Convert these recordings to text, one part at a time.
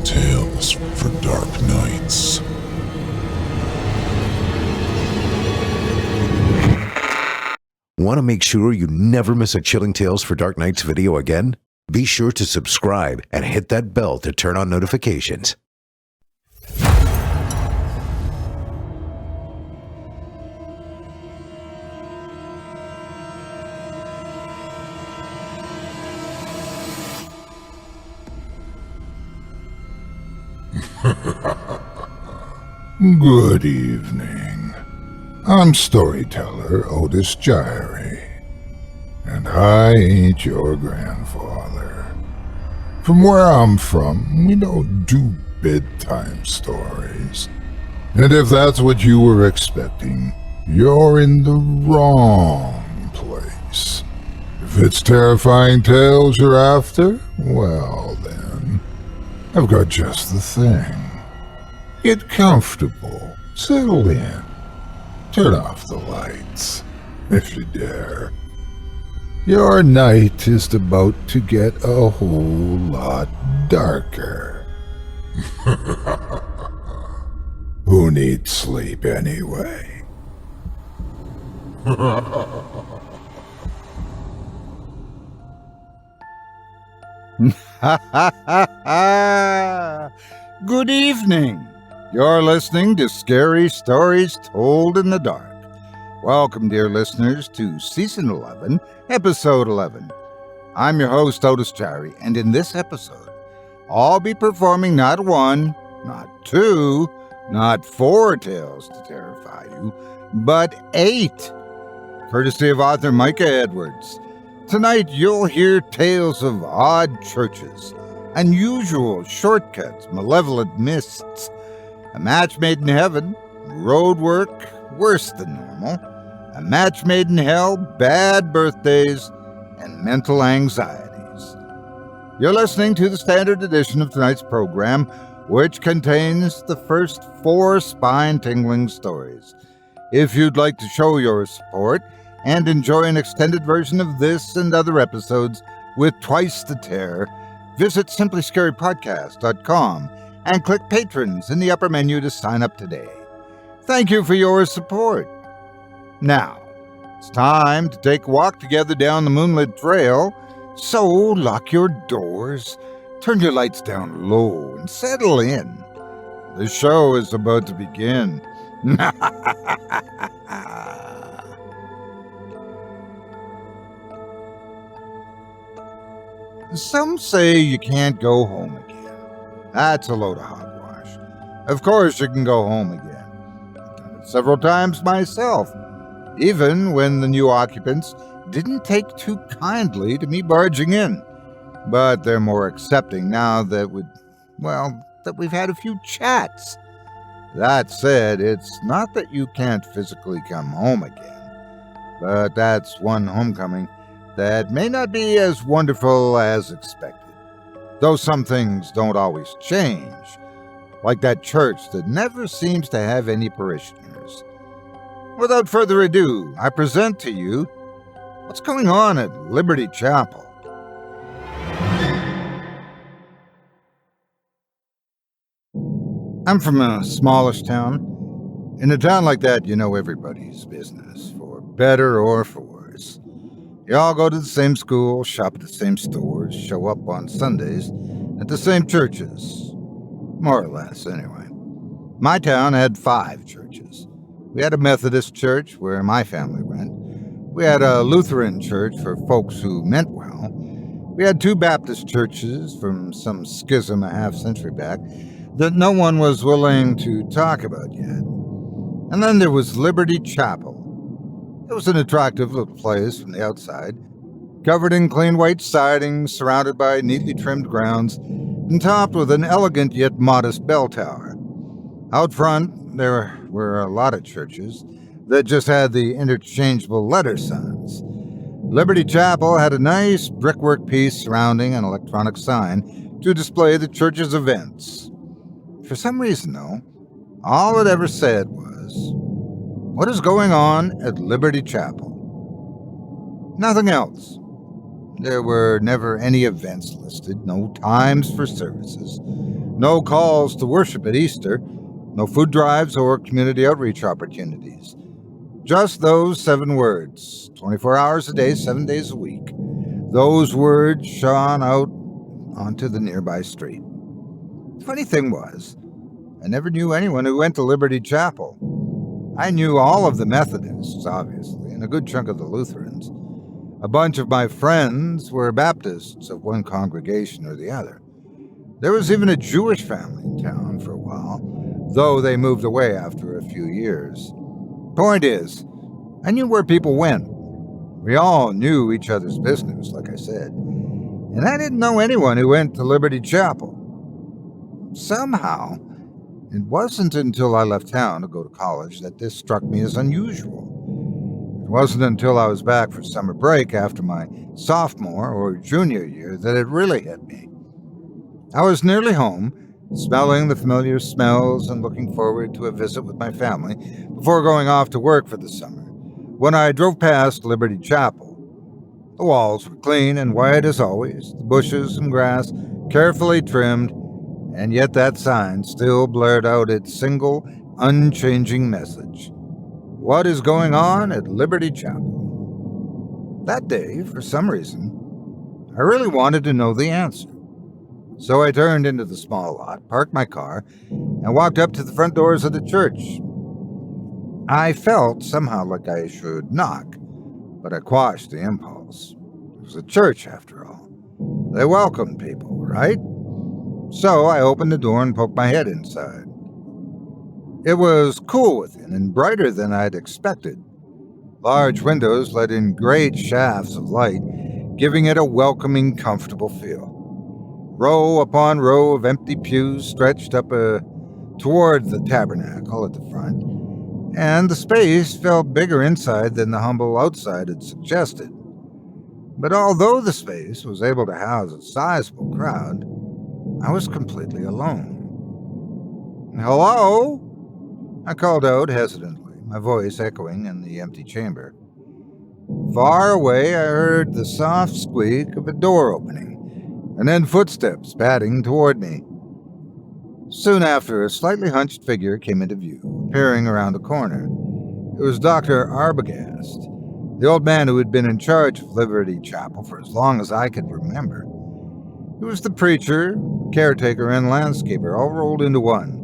Chilling tales for dark nights. Want to make sure you never miss a Chilling Tales for Dark Nights video again? Be sure to subscribe and hit that bell to turn on notifications. Good evening. I'm storyteller Otis Jiry, and I ain't your grandfather. From where I'm from, we don't do bedtime stories. And if that's what you were expecting, you're in the wrong place. If it's terrifying tales you're after, well then, I've got just the thing. Get comfortable, settle in, turn off the lights, if you dare. Your night is about to get a whole lot darker. Who needs sleep anyway? Good evening. You're listening to Scary Stories Told in the Dark. Welcome, dear listeners, to Season 11, Episode 11. I'm your host, Otis Jiry, and in this episode, I'll be performing not one, not two, not four tales to terrify you, but 8, courtesy of author Micah Edwards. Tonight, you'll hear tales of odd churches, unusual shortcuts, malevolent mists, a match made in heaven, road work worse than normal, a match made in hell, bad birthdays, and mental anxieties. You're listening to the standard edition of tonight's program, which contains the first 4 spine-tingling stories. If you'd like to show your support and enjoy an extended version of this and other episodes with twice the terror, visit simplyscarypodcast.com and click Patrons in the upper menu to sign up today. Thank you for your support. Now, it's time to take a walk together down the moonlit trail, so lock your doors, turn your lights down low, and settle in. The show is about to begin. Some say you can't go home again. That's a load of hogwash. Of course you can go home again. I've done it several times myself, even when the new occupants didn't take too kindly to me barging in. But they're more accepting now that we've had a few chats. That said, it's not that you can't physically come home again, but that's one homecoming that may not be as wonderful as expected. Though some things don't always change, like that church that never seems to have any parishioners. Without further ado, I present to you what's going on at Liberty Chapel. I'm from a smallish town. In a town like that, you know everybody's business, for better or for worse. You all go to the same school, shop at the same stores, show up on Sundays at the same churches. More or less, anyway. My town had 5 churches. We had a Methodist church where my family went. We had a Lutheran church for folks who meant well. We had 2 Baptist churches from some schism a half-century back that no one was willing to talk about yet. And then there was Liberty Chapel. It was an attractive little place from the outside, covered in clean white siding, surrounded by neatly trimmed grounds, and topped with an elegant yet modest bell tower. Out front, there were a lot of churches that just had the interchangeable letter signs. Liberty Chapel had a nice brickwork piece surrounding an electronic sign to display the church's events. For some reason, though, all it ever said was, "What is going on at Liberty Chapel?" Nothing else. There were never any events listed, no times for services, no calls to worship at Easter, no food drives or community outreach opportunities. Just those 7 words, 24 hours a day, 7 days a week. Those words shone out onto the nearby street. The funny thing was, I never knew anyone who went to Liberty Chapel. I knew all of the Methodists, obviously, and a good chunk of the Lutherans. A bunch of my friends were Baptists of one congregation or the other. There was even a Jewish family in town for a while, though they moved away after a few years. Point is, I knew where people went. We all knew each other's business, like I said, and I didn't know anyone who went to Liberty Chapel. Somehow, it wasn't until I left town to go to college that this struck me as unusual. It wasn't until I was back for summer break after my sophomore or junior year that it really hit me. I was nearly home, smelling the familiar smells and looking forward to a visit with my family before going off to work for the summer, when I drove past Liberty Chapel. The walls were clean and white as always, the bushes and grass carefully trimmed, and yet that sign still blurred out its single, unchanging message. What is going on at Liberty Chapel? That day, for some reason, I really wanted to know the answer. So I turned into the small lot, parked my car, and walked up to the front doors of the church. I felt somehow like I should knock, but I quashed the impulse. It was a church, after all. They welcomed people, right? So I opened the door and poked my head inside. It was cool within and brighter than I'd expected. Large windows let in great shafts of light, giving it a welcoming, comfortable feel. Row upon row of empty pews stretched up toward the tabernacle at the front, and the space felt bigger inside than the humble outside had suggested. But although the space was able to house a sizable crowd, I was completely alone. "Hello?" I called out hesitantly, my voice echoing in the empty chamber. Far away, I heard the soft squeak of a door opening, and then footsteps padding toward me. Soon after, a slightly hunched figure came into view, peering around the corner. It was Dr. Arbogast, the old man who had been in charge of Liberty Chapel for as long as I could remember. He was the preacher, caretaker, and landscaper, all rolled into one.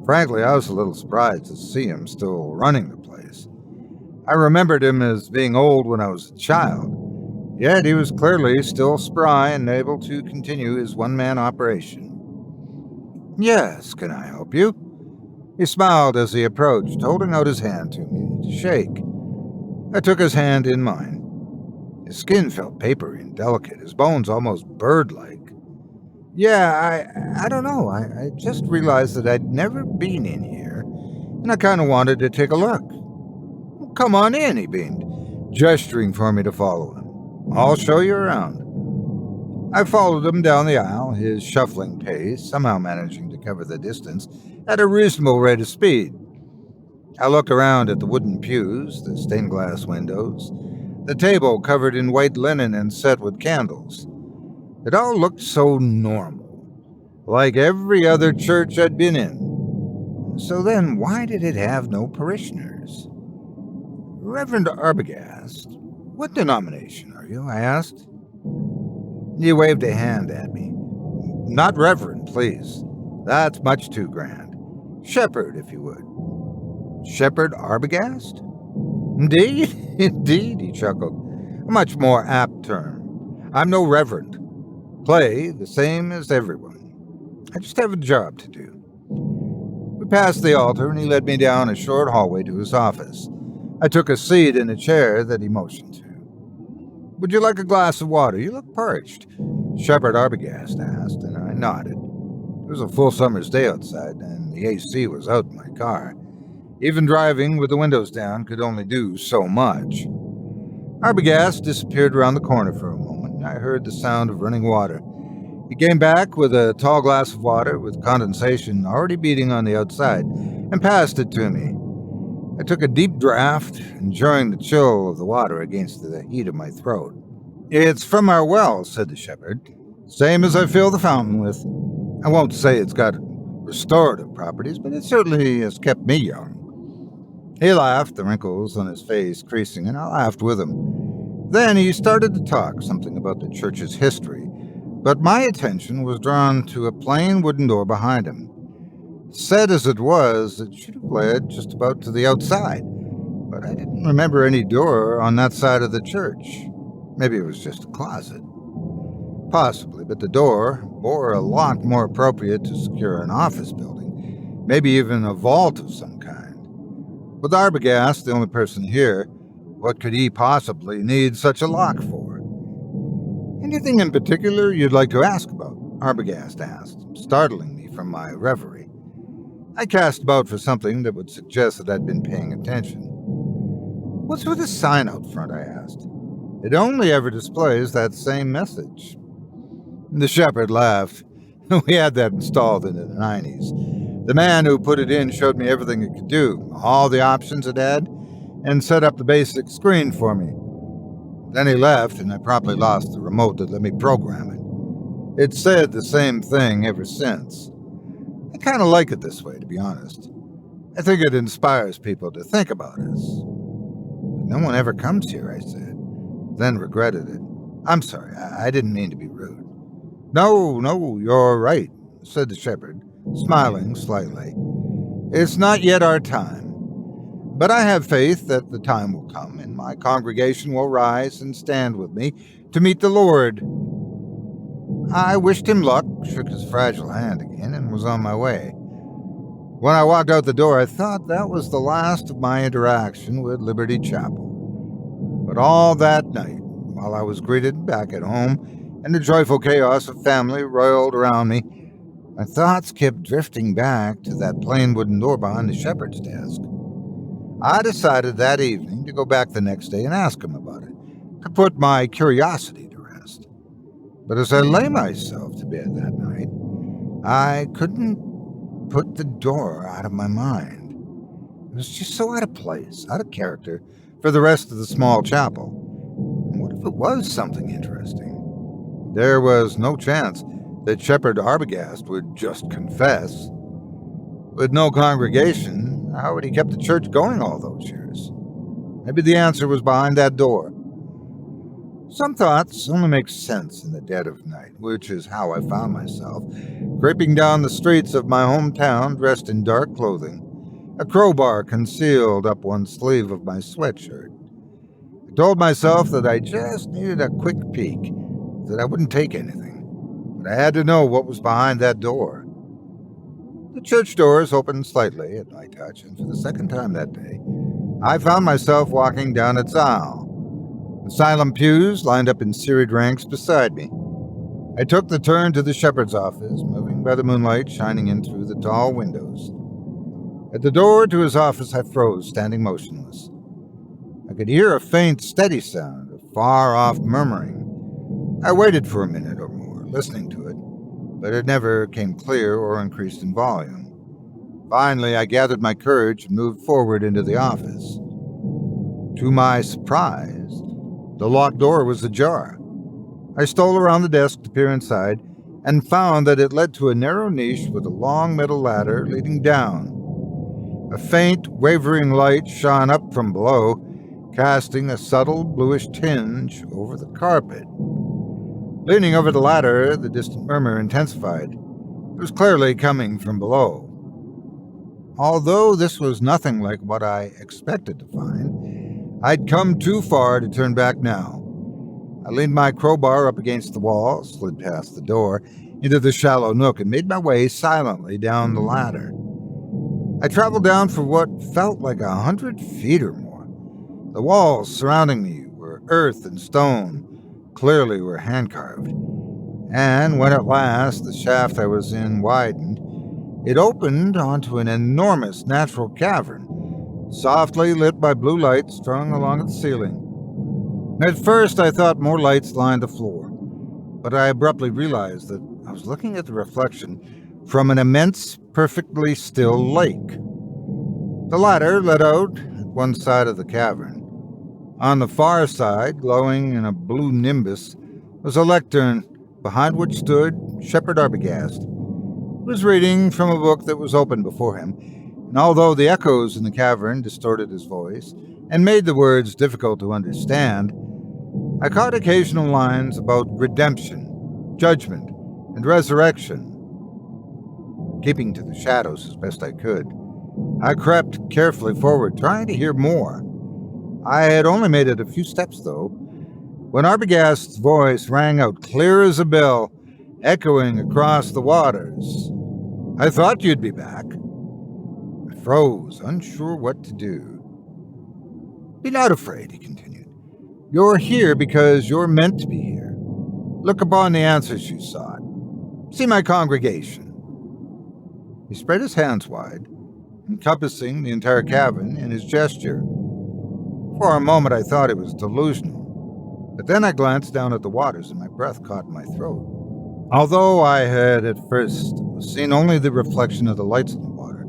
Frankly, I was a little surprised to see him still running the place. I remembered him as being old when I was a child, yet he was clearly still spry and able to continue his one-man operation. "Yes, can I help you?" He smiled as he approached, holding out his hand to me to shake. I took his hand in mine. His skin felt papery and delicate, his bones almost bird-like. "Yeah, I don't know. I just realized that I'd never been in here, and I kind of wanted to take a look." "Come on in," he beamed, gesturing for me to follow him. "I'll show you around." I followed him down the aisle, his shuffling pace somehow managing to cover the distance at a reasonable rate of speed. I looked around at the wooden pews, the stained glass windows, the table covered in white linen and set with candles. It all looked so normal, like every other church I'd been in. So then, why did it have no parishioners? "Reverend Arbogast, what denomination are you?" I asked. He waved a hand at me. "Not Reverend, please. That's much too grand. Shepherd, if you would." "Shepherd Arbogast?" "Indeed, indeed," he chuckled. "A much more apt term. I'm no reverend. Play the same as everyone. I just have a job to do." We passed the altar, and he led me down a short hallway to his office. I took a seat in a chair that he motioned to. "Would you like a glass of water? You look parched," Shepherd Arbogast asked, and I nodded. It was a full summer's day outside, and the AC was out in my car. Even driving with the windows down could only do so much. Arbogast disappeared around the corner for a moment, and I heard the sound of running water. He came back with a tall glass of water with condensation already beating on the outside and passed it to me. I took a deep draught, enjoying the chill of the water against the heat of my throat. "It's from our well," said the shepherd. "Same as I fill the fountain with. I won't say it's got restorative properties, but it certainly has kept me young." He laughed, the wrinkles on his face creasing, and I laughed with him. Then he started to talk something about the church's history, but my attention was drawn to a plain wooden door behind him. Said as it was, it should have led just about to the outside, but I didn't remember any door on that side of the church. Maybe it was just a closet. Possibly, but the door bore a lock more appropriate to secure an office building, maybe even a vault of some kind. With Arbogast, the only person here, what could he possibly need such a lock for? "Anything in particular you'd like to ask about?" Arbogast asked, startling me from my reverie. I cast about for something that would suggest that I'd been paying attention. "What's with the sign out front?" I asked. "It only ever displays that same message." The shepherd laughed. "We had that installed in the 90s. The man who put it in showed me everything it could do, all the options it had, and set up the basic screen for me. Then he left, and I promptly lost the remote that let me program it. It's said the same thing ever since. I kind of like it this way, to be honest. I think it inspires people to think about us." "But no one ever comes here," I said, then regretted it. "I'm sorry, I didn't mean to be rude." No, you're right," said the shepherd, smiling slightly. "It's not yet our time. But I have faith that the time will come, and my congregation will rise and stand with me to meet the Lord." I wished him luck, shook his fragile hand again, and was on my way. When I walked out the door, I thought that was the last of my interaction with Liberty Chapel. But all that night, while I was greeted back at home, and the joyful chaos of family roiled around me, my thoughts kept drifting back to that plain wooden door behind the shepherd's desk. I decided that evening to go back the next day and ask him about it, to put my curiosity to rest. But as I lay myself to bed that night, I couldn't put the door out of my mind. It was just so out of place, out of character, for the rest of the small chapel. And what if it was something interesting? There was no chance that Shepherd Arbogast would just confess. With no congregation, how had he kept the church going all those years? Maybe the answer was behind that door. Some thoughts only make sense in the dead of night, which is how I found myself, creeping down the streets of my hometown dressed in dark clothing, a crowbar concealed up one sleeve of my sweatshirt. I told myself that I just needed a quick peek, that I wouldn't take anything, but I had to know what was behind that door. The church doors opened slightly at my touch, and for the second time that day, I found myself walking down its aisle. The silent pews lined up in serried ranks beside me. I took the turn to the shepherd's office, moving by the moonlight shining in through the tall windows. At the door to his office, I froze, standing motionless. I could hear a faint, steady sound of far-off murmuring. I waited for a minute or more, listening to it, but it never came clear or increased in volume. Finally, I gathered my courage and moved forward into the office. To my surprise, the locked door was ajar. I stole around the desk to peer inside and found that it led to a narrow niche with a long metal ladder leading down. A faint, wavering light shone up from below, casting a subtle bluish tinge over the carpet. Leaning over the ladder, the distant murmur intensified. It was clearly coming from below. Although this was nothing like what I expected to find, I'd come too far to turn back now. I leaned my crowbar up against the wall, slid past the door, into the shallow nook, and made my way silently down the ladder. I traveled down for what felt like 100 feet or more. The walls surrounding me were earth and stone, clearly were hand-carved. And when at last the shaft I was in widened, it opened onto an enormous natural cavern, softly lit by blue lights strung along its ceiling. At first I thought more lights lined the floor, but I abruptly realized that I was looking at the reflection from an immense, perfectly still lake. The ladder led out at one side of the cavern. On the far side, glowing in a blue nimbus, was a lectern, behind which stood Shepherd Arbogast. He was reading from a book that was open before him, and although the echoes in the cavern distorted his voice and made the words difficult to understand, I caught occasional lines about redemption, judgment, and resurrection. Keeping to the shadows as best I could, I crept carefully forward, trying to hear more. I had only made it a few steps, though, when Arbogast's voice rang out clear as a bell, echoing across the waters. "I thought you'd be back." I froze, unsure what to do. "Be not afraid," he continued. "You're here because you're meant to be here. Look upon the answers you sought. See my congregation." He spread his hands wide, encompassing the entire cavern in his gesture. For a moment I thought it was delusional, but then I glanced down at the waters and my breath caught in my throat. Although I had at first seen only the reflection of the lights in the water,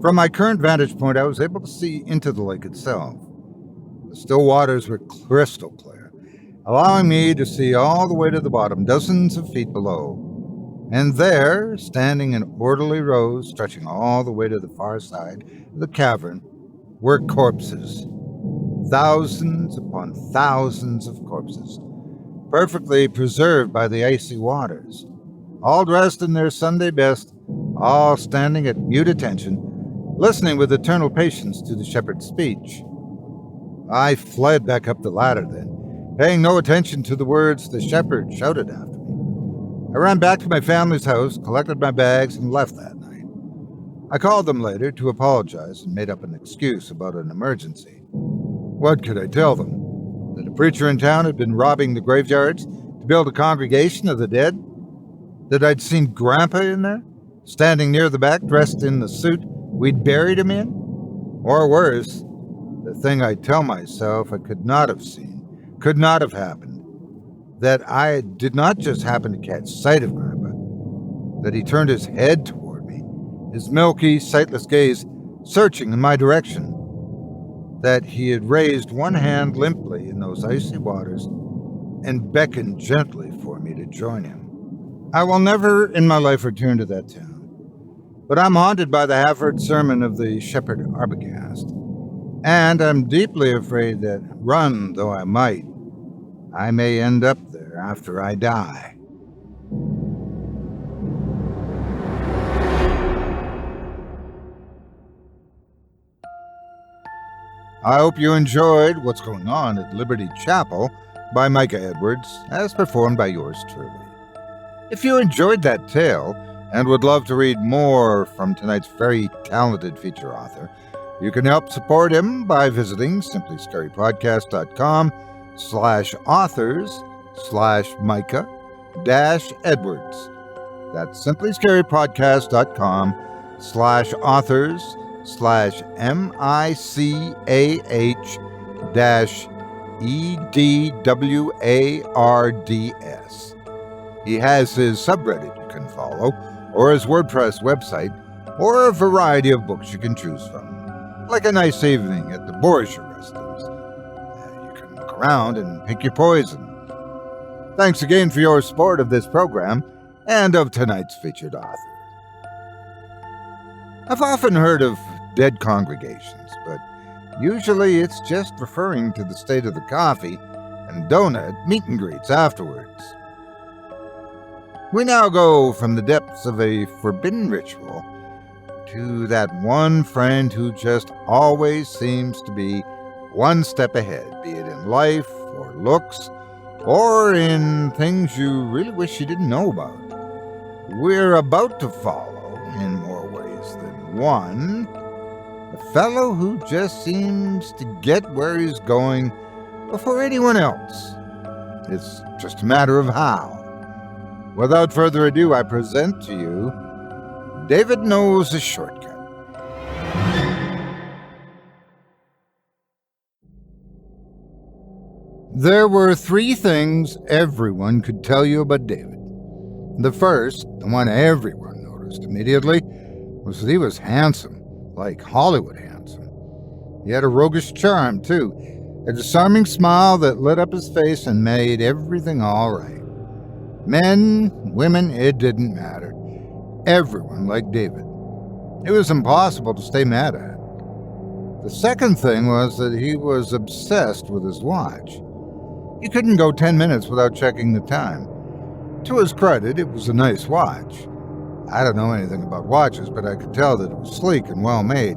from my current vantage point I was able to see into the lake itself. The still waters were crystal clear, allowing me to see all the way to the bottom, dozens of feet below. And there, standing in orderly rows, stretching all the way to the far side of the cavern, were corpses. Thousands upon thousands of corpses, perfectly preserved by the icy waters, all dressed in their Sunday best, all standing at mute attention, listening with eternal patience to the shepherd's speech. I fled back up the ladder then, paying no attention to the words the shepherd shouted after me. I ran back to my family's house, collected my bags, and left that night. I called them later to apologize and made up an excuse about an emergency. What could I tell them? That a preacher in town had been robbing the graveyards to build a congregation of the dead? That I'd seen Grandpa in there, standing near the back, dressed in the suit we'd buried him in? Or worse, the thing I tell myself I could not have seen, could not have happened. That I did not just happen to catch sight of Grandpa, that he turned his head toward me, his milky, sightless gaze searching in my direction, that he had raised one hand limply in those icy waters and beckoned gently for me to join him. I will never in my life return to that town, but I'm haunted by the half-heard sermon of the Shepherd Arbogast, and I'm deeply afraid that, run though I might, I may end up there after I die. I hope you enjoyed What's Going On at Liberty Chapel by Micah Edwards, as performed by yours truly. If you enjoyed that tale and would love to read more from tonight's very talented feature author, you can help support him by visiting simplyscarypodcast.com/authors/Micah-Edwards. That's simplyscarypodcast.com/authors/MICAH-EDWARDS. He has his subreddit you can follow, or his WordPress website, or a variety of books you can choose from, like a nice evening at the Borgia residence. You can look around and pick your poison. Thanks again for your support of this program and of tonight's featured author. I've often heard of dead congregations, but usually it's just referring to the state of the coffee and donut meet and greets afterwards. We now go from the depths of a forbidden ritual to that one friend who just always seems to be one step ahead, be it in life or looks, or in things you really wish you didn't know about. We're about to follow, in more ways than one, a fellow who just seems to get where he's going before anyone else. It's just a matter of how. Without further ado, I present to you David Knows a Shortcut. There were 3 things everyone could tell you about David. The first, the one everyone noticed immediately, was that he was handsome, like Hollywood handsome. He had a roguish charm, too, A disarming smile that lit up his face and made everything all right. Men, women, it didn't matter. Everyone liked David. It was impossible to stay mad at. The second thing was that he was obsessed with his watch. He couldn't go 10 minutes without checking the time. To his credit, it was a nice watch. I don't know anything about watches, but I could tell that it was sleek and well made.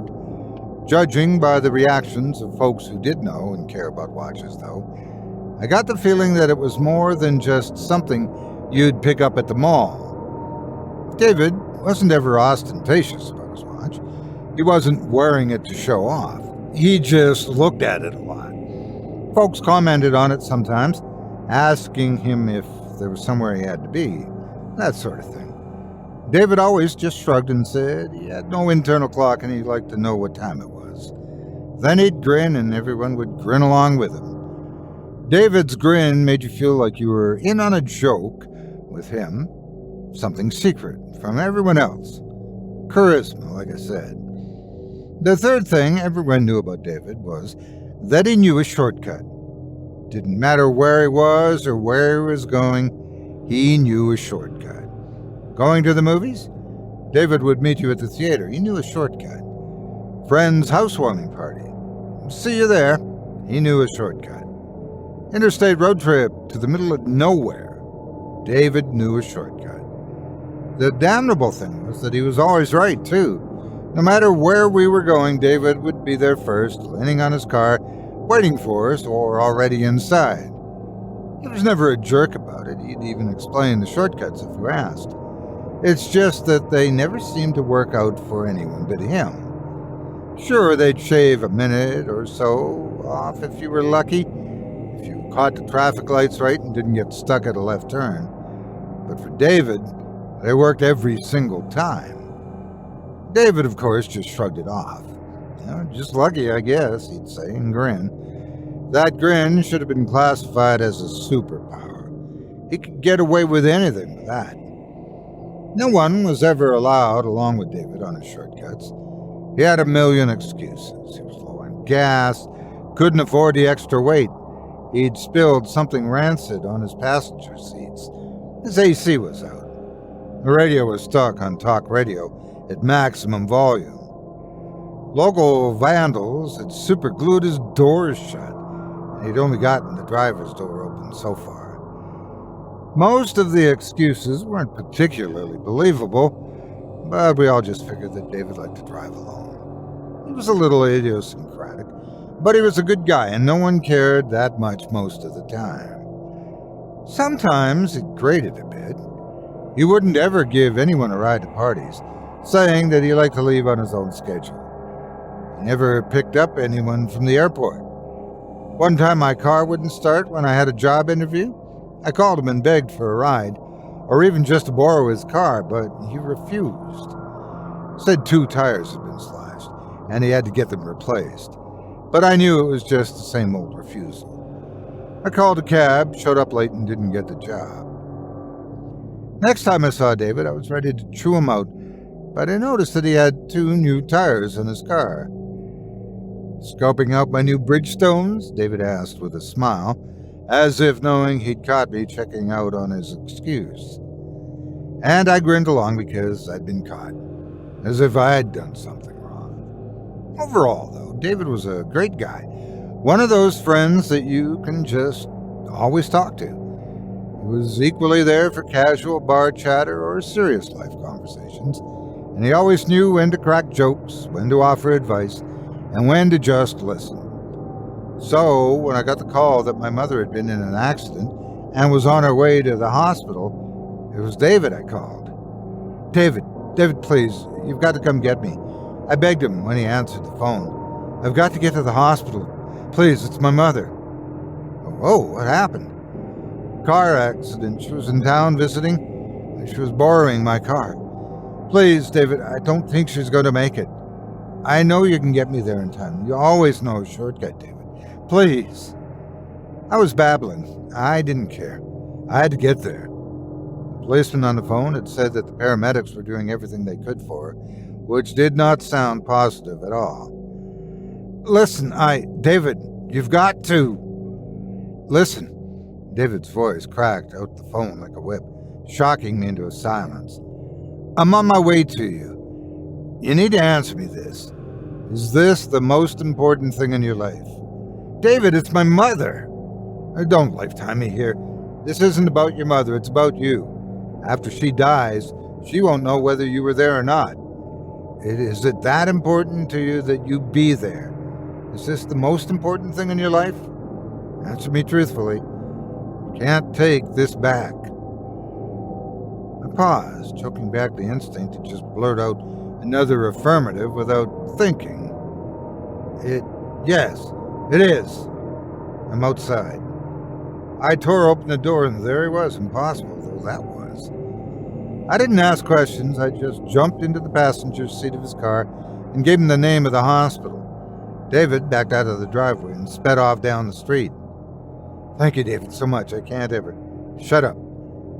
Judging by the reactions of folks who did know and care about watches, though, I got the feeling that it was more than just something you'd pick up at the mall. David wasn't ever ostentatious about his watch. He wasn't wearing it to show off. He just looked at it a lot. Folks commented on it sometimes, asking him if there was somewhere he had to be, that sort of thing. David always just shrugged and said he had no internal clock and he'd like to know what time it was. Then he'd grin and everyone would grin along with him. David's grin made you feel like you were in on a joke with him, something secret from everyone else. Charisma, like I said. The third thing everyone knew about David was that he knew a shortcut. Didn't matter where he was or where he was going, he knew a shortcut. Going to the movies? David would meet you at the theater. He knew a shortcut. Friend's housewarming party? See you there. He knew a shortcut. Interstate road trip to the middle of nowhere? David knew a shortcut. The damnable thing was that he was always right, too. No matter where we were going, David would be there first, leaning on his car, waiting for us, or already inside. He was never a jerk about it. He'd even explain the shortcuts if you asked. It's just that they never seemed to work out for anyone but him. Sure, they'd shave a minute or so off if you were lucky, if you caught the traffic lights right and didn't get stuck at a left turn. But for David, they worked every single time. David, of course, just shrugged it off. Just lucky, I guess, he'd say, and grin. That grin should have been classified as a superpower. He could get away with anything with that. No one was ever allowed along with David on his shortcuts. He had a million excuses. He was low on gas, couldn't afford the extra weight. He'd spilled something rancid on his passenger seats. His AC was out. The radio was stuck on talk radio at maximum volume. Local vandals had superglued his doors shut, and he'd only gotten the driver's door open so far. Most of the excuses weren't particularly believable, but we all just figured that David liked to drive alone. He was a little idiosyncratic, but he was a good guy, and no one cared that much most of the time. Sometimes it grated a bit. He wouldn't ever give anyone a ride to parties, saying that he liked to leave on his own schedule. He never picked up anyone from the airport. One time my car wouldn't start when I had a job interview. I called him and begged for a ride, or even just to borrow his car, but he refused. Said 2 tires had been slashed, and he had to get them replaced. But I knew it was just the same old refusal. I called a cab, showed up late, and didn't get the job. Next time I saw David, I was ready to chew him out, but I noticed that he had 2 new tires in his car. Scoping out my new Bridgestones? David asked with a smile, as if knowing he'd caught me checking out on his excuse. And I grinned along because I'd been caught, as if I had done something wrong. Overall, though, David was a great guy. One of those friends that you can just always talk to. He was equally there for casual bar chatter or serious life conversations, and he always knew when to crack jokes, when to offer advice, and when to just listen. So, when I got the call that my mother had been in an accident and was on her way to the hospital, it was David I called. David, please, you've got to come get me. I begged him when he answered the phone. I've got to get to the hospital. Please, it's my mother. Oh, what happened? Car accident. She was in town visiting. She was borrowing my car. Please, David, I don't think she's going to make it. I know you can get me there in time. You always know a shortcut, David. Please. I was babbling. I didn't care. I had to get there. The policeman on the phone had said that the paramedics were doing everything they could for her, which did not sound positive at all. Listen, David, You've got to. Listen. David's voice cracked out the phone like a whip, shocking me into a silence. I'm on my way to you. You need to answer me this. Is this the most important thing in your life? David, it's my mother. Don't lifetime me here. This isn't about your mother, it's about you. After she dies, she won't know whether you were there or not. Is it that important to you that you be there? Is this the most important thing in your life? Answer me truthfully. You can't take this back. I paused, choking back the instinct to just blurt out another affirmative without thinking. Yes, it is. I'm outside. I tore open the door and there he was, impossible though that was. I didn't ask questions, I just jumped into the passenger seat of his car and gave him the name of the hospital. David backed out of the driveway and sped off down the street. Thank you, David, so much. I can't ever. Shut up,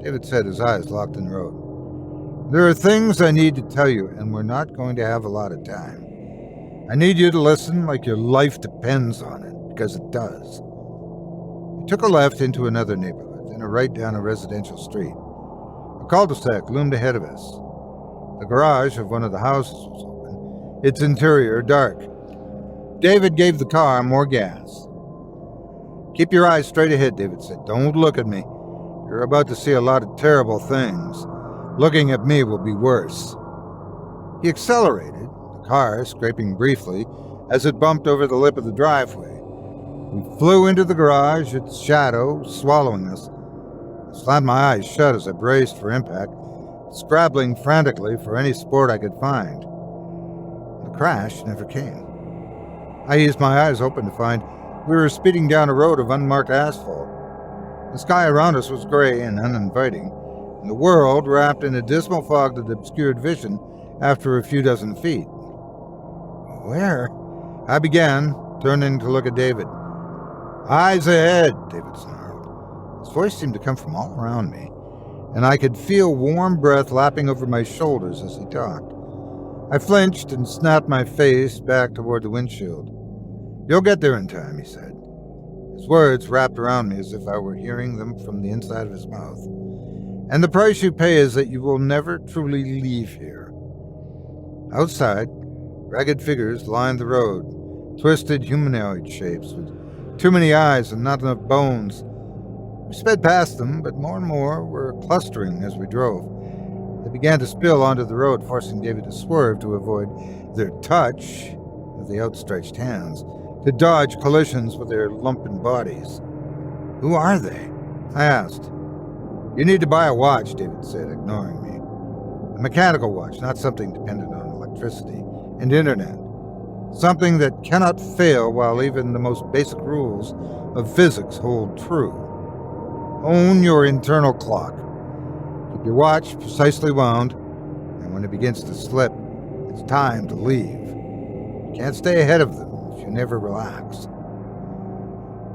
David said, his eyes locked in the road. There are things I need to tell you, and we're not going to have a lot of time. I need you to listen like your life depends on it, because it does. He took a left into another neighborhood, then a right down a residential street. A cul-de-sac loomed ahead of us. The garage of one of the houses was open, its interior dark. David gave the car more gas. Keep your eyes straight ahead, David said. Don't look at me. You're about to see a lot of terrible things. Looking at me will be worse. He accelerated, the car scraping briefly as it bumped over the lip of the driveway. We flew into the garage, its shadow swallowing us. I slammed my eyes shut as I braced for impact, scrabbling frantically for any sport I could find. The crash never came. I eased my eyes open to find we were speeding down a road of unmarked asphalt. The sky around us was gray and uninviting, and the world wrapped in a dismal fog that obscured vision after a few dozen feet. Where? I began, turning to look at David. Eyes ahead, David snarled. His voice seemed to come from all around me, and I could feel warm breath lapping over my shoulders as he talked. I flinched and snapped my face back toward the windshield. You'll get there in time, he said. His words wrapped around me as if I were hearing them from the inside of his mouth. And the price you pay is that you will never truly leave here. Outside, ragged figures lined the road, twisted humanoid shapes with too many eyes and not enough bones. We sped past them, but more and more were clustering as we drove. They began to spill onto the road, forcing David to swerve to avoid their touch of the outstretched hands, to dodge collisions with their lumpen bodies. Who are they? I asked. You need to buy a watch, David said, ignoring me. A mechanical watch, not something dependent on electricity and internet. Something that cannot fail while even the most basic rules of physics hold true. Own your internal clock. Keep your watch precisely wound, and when it begins to slip, it's time to leave. You can't stay ahead of them if you never relax.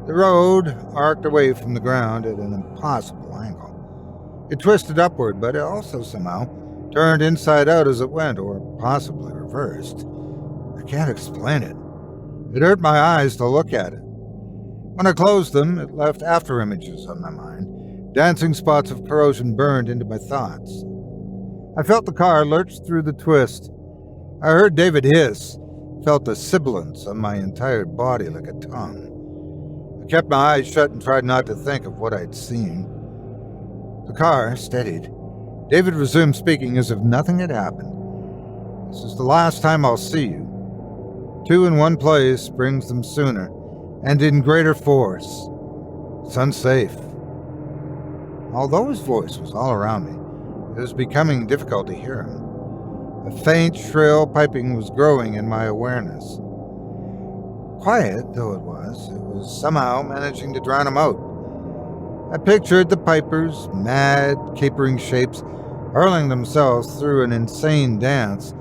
The road arced away from the ground at an impossible angle. It twisted upward, but it also somehow turned inside out as it went, or possibly reversed. I can't explain it. It hurt my eyes to look at it. When I closed them, it left after images on my mind. Dancing spots of corrosion burned into my thoughts. I felt the car lurch through the twist. I heard David hiss, felt a sibilance on my entire body like a tongue. I kept my eyes shut and tried not to think of what I'd seen. The car steadied. David resumed speaking as if nothing had happened. This is the last time I'll see you. 2 in one place brings them sooner, and in greater force. It's unsafe. Although his voice was all around me, it was becoming difficult to hear him. A faint, shrill piping was growing in my awareness. Quiet though it was somehow managing to drown him out. I pictured the pipers, mad, capering shapes, hurling themselves through an insane dance,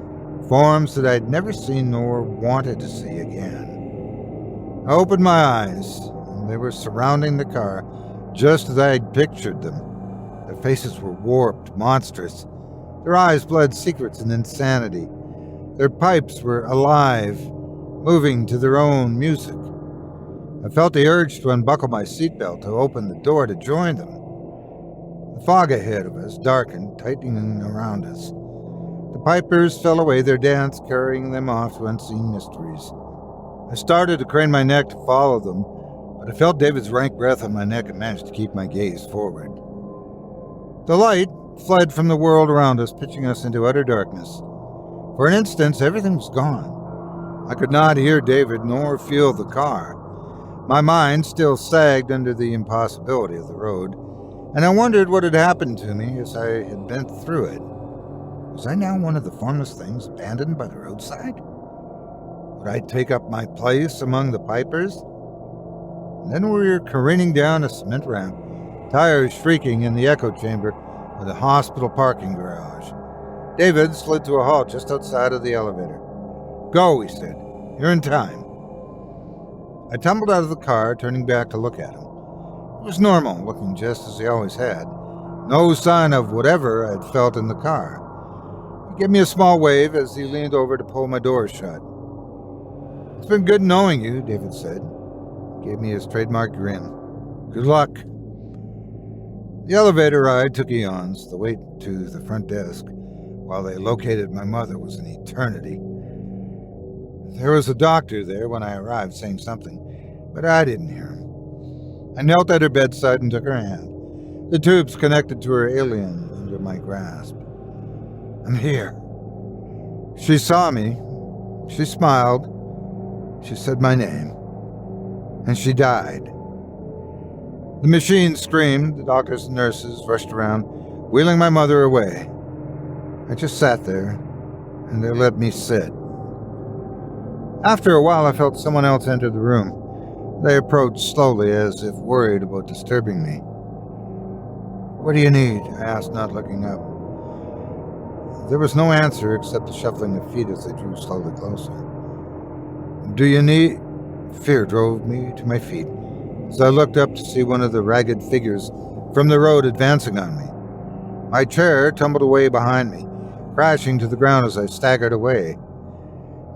forms that I'd never seen nor wanted to see again. I opened my eyes, and they were surrounding the car, just as I had pictured them. Their faces were warped, monstrous. Their eyes bled secrets and insanity. Their pipes were alive, moving to their own music. I felt the urge to unbuckle my seatbelt to open the door to join them. The fog ahead of us darkened, tightening around us. The pipers fell away their dance, carrying them off to unseen mysteries. I started to crane my neck to follow them, but I felt David's rank breath on my neck and managed to keep my gaze forward. The light fled from the world around us, pitching us into utter darkness. For an instant, everything was gone. I could not hear David nor feel the car. My mind still sagged under the impossibility of the road, and I wondered what had happened to me as I had bent through it. Was I now one of the formless things abandoned by the roadside? Would I take up my place among the pipers? And then we were careening down a cement ramp, tires shrieking in the echo chamber of the hospital parking garage. David slid to a halt just outside of the elevator. "Go," he said. "You're in time." I tumbled out of the car, turning back to look at him. He was normal, looking just as he always had. No sign of whatever I'd felt in the car. He gave me a small wave as he leaned over to pull my door shut. "It's been good knowing you," David said. He gave me his trademark grin. "Good luck." The elevator ride took eons. The wait to the front desk while they located my mother was an eternity. There was a doctor there when I arrived saying something, but I didn't hear him. I knelt at her bedside and took her hand. The tubes connected to her alien under my grasp. "I'm here." She saw me. She smiled. She said my name. And she died. The machine screamed. The doctors and nurses rushed around, wheeling my mother away. I just sat there, and they let me sit. After a while, I felt someone else enter the room. They approached slowly, as if worried about disturbing me. "What do you need?" I asked, not looking up. There was no answer except the shuffling of feet as they drew slowly closer. "Do you need—" Fear drove me to my feet as I looked up to see one of the ragged figures from the road advancing on me. My chair tumbled away behind me, crashing to the ground as I staggered away.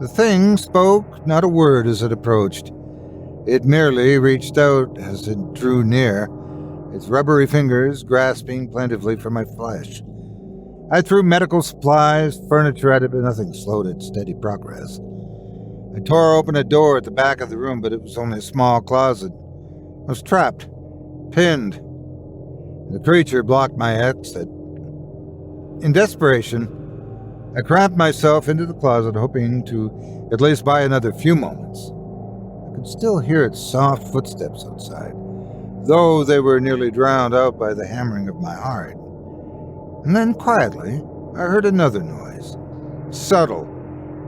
The thing spoke not a word as it approached. It merely reached out as it drew near, its rubbery fingers grasping plaintively for my flesh. I threw medical supplies, furniture at it, but nothing slowed its steady progress. I tore open a door at the back of the room, but it was only a small closet. I was trapped, pinned. The creature blocked my exit. In desperation, I cramped myself into the closet, hoping to at least buy another few moments. I could still hear its soft footsteps outside, though they were nearly drowned out by the hammering of my heart. And then quietly, I heard another noise, subtle,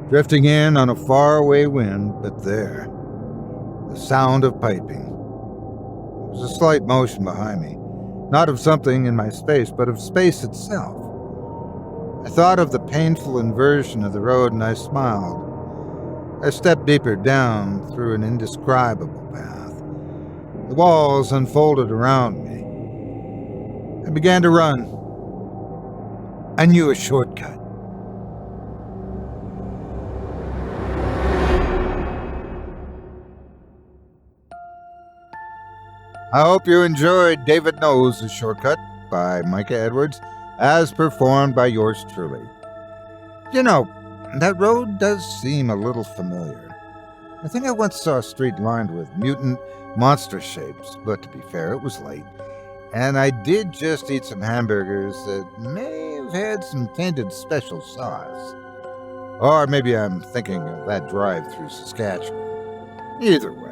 drifting in on a faraway wind, but there. The sound of piping. There was a slight motion behind me, not of something in my space, but of space itself. I thought of the painful inversion of the road and I smiled. I stepped deeper down through an indescribable path. The walls unfolded around me. I began to run. I knew a shortcut. I hope you enjoyed David Knows a Shortcut by Micah Edwards, as performed by yours truly. You know, that road does seem a little familiar. I think I once saw a street lined with mutant monster shapes, but to be fair, it was late. And I did just eat some hamburgers that may have had some tainted special sauce. Or maybe I'm thinking of that drive through Saskatchewan. Either way.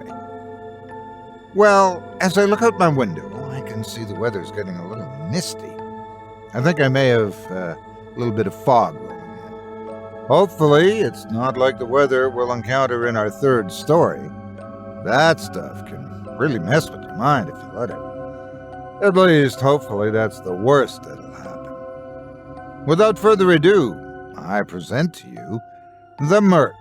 Well, as I look out my window, I can see the weather's getting a little misty. I think I may have a little bit of fog rolling in. Hopefully, it's not like the weather we'll encounter in our third story. That stuff can really mess with your mind if you let it. At least, hopefully, that's the worst that'll happen. Without further ado, I present to you the Murk.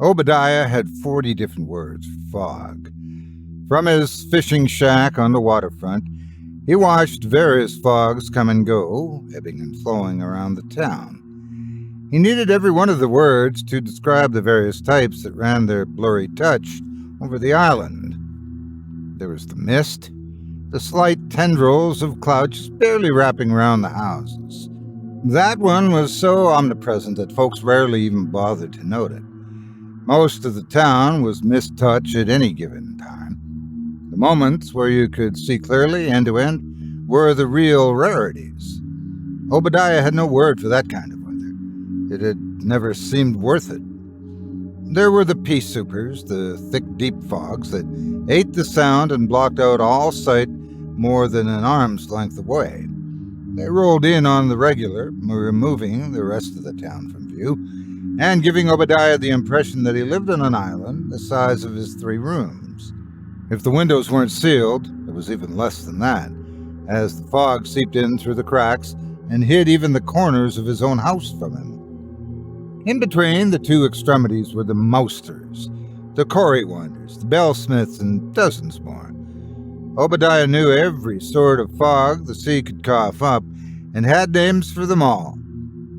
Obadiah had 40 different words for fog. From his fishing shack on the waterfront, he watched various fogs come and go, ebbing and flowing around the town. He needed every one of the words to describe the various types that ran their blurry touch over the island. There was the mist, the slight tendrils of cloud just barely wrapping around the houses. That one was so omnipresent that folks rarely even bothered to note it. Most of the town was mist touch at any given time. The moments where you could see clearly end to end were the real rarities. Obadiah had no word for that kind of weather. It had never seemed worth it. There were the pea soupers, the thick, deep fogs that ate the sound and blocked out all sight more than an arm's length away. They rolled in on the regular, removing the rest of the town from view, and giving Obadiah the impression that he lived on an island the size of his 3 rooms. If the windows weren't sealed, it was even less than that, as the fog seeped in through the cracks and hid even the corners of his own house from him. In between the 2 extremities were the mousters, the Corey wonders, the bellsmiths, and dozens more. Obadiah knew every sort of fog the sea could cough up, and had names for them all.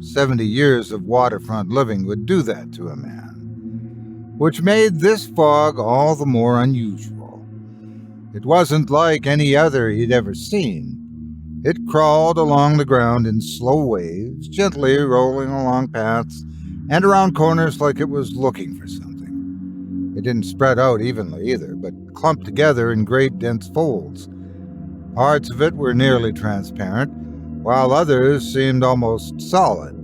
70 years of waterfront living would do that to a man, which made this fog all the more unusual. It wasn't like any other he'd ever seen. It crawled along the ground in slow waves, gently rolling along paths and around corners like it was looking for something. It didn't spread out evenly either, but clumped together in great dense folds. Parts of it were nearly transparent, while others seemed almost solid.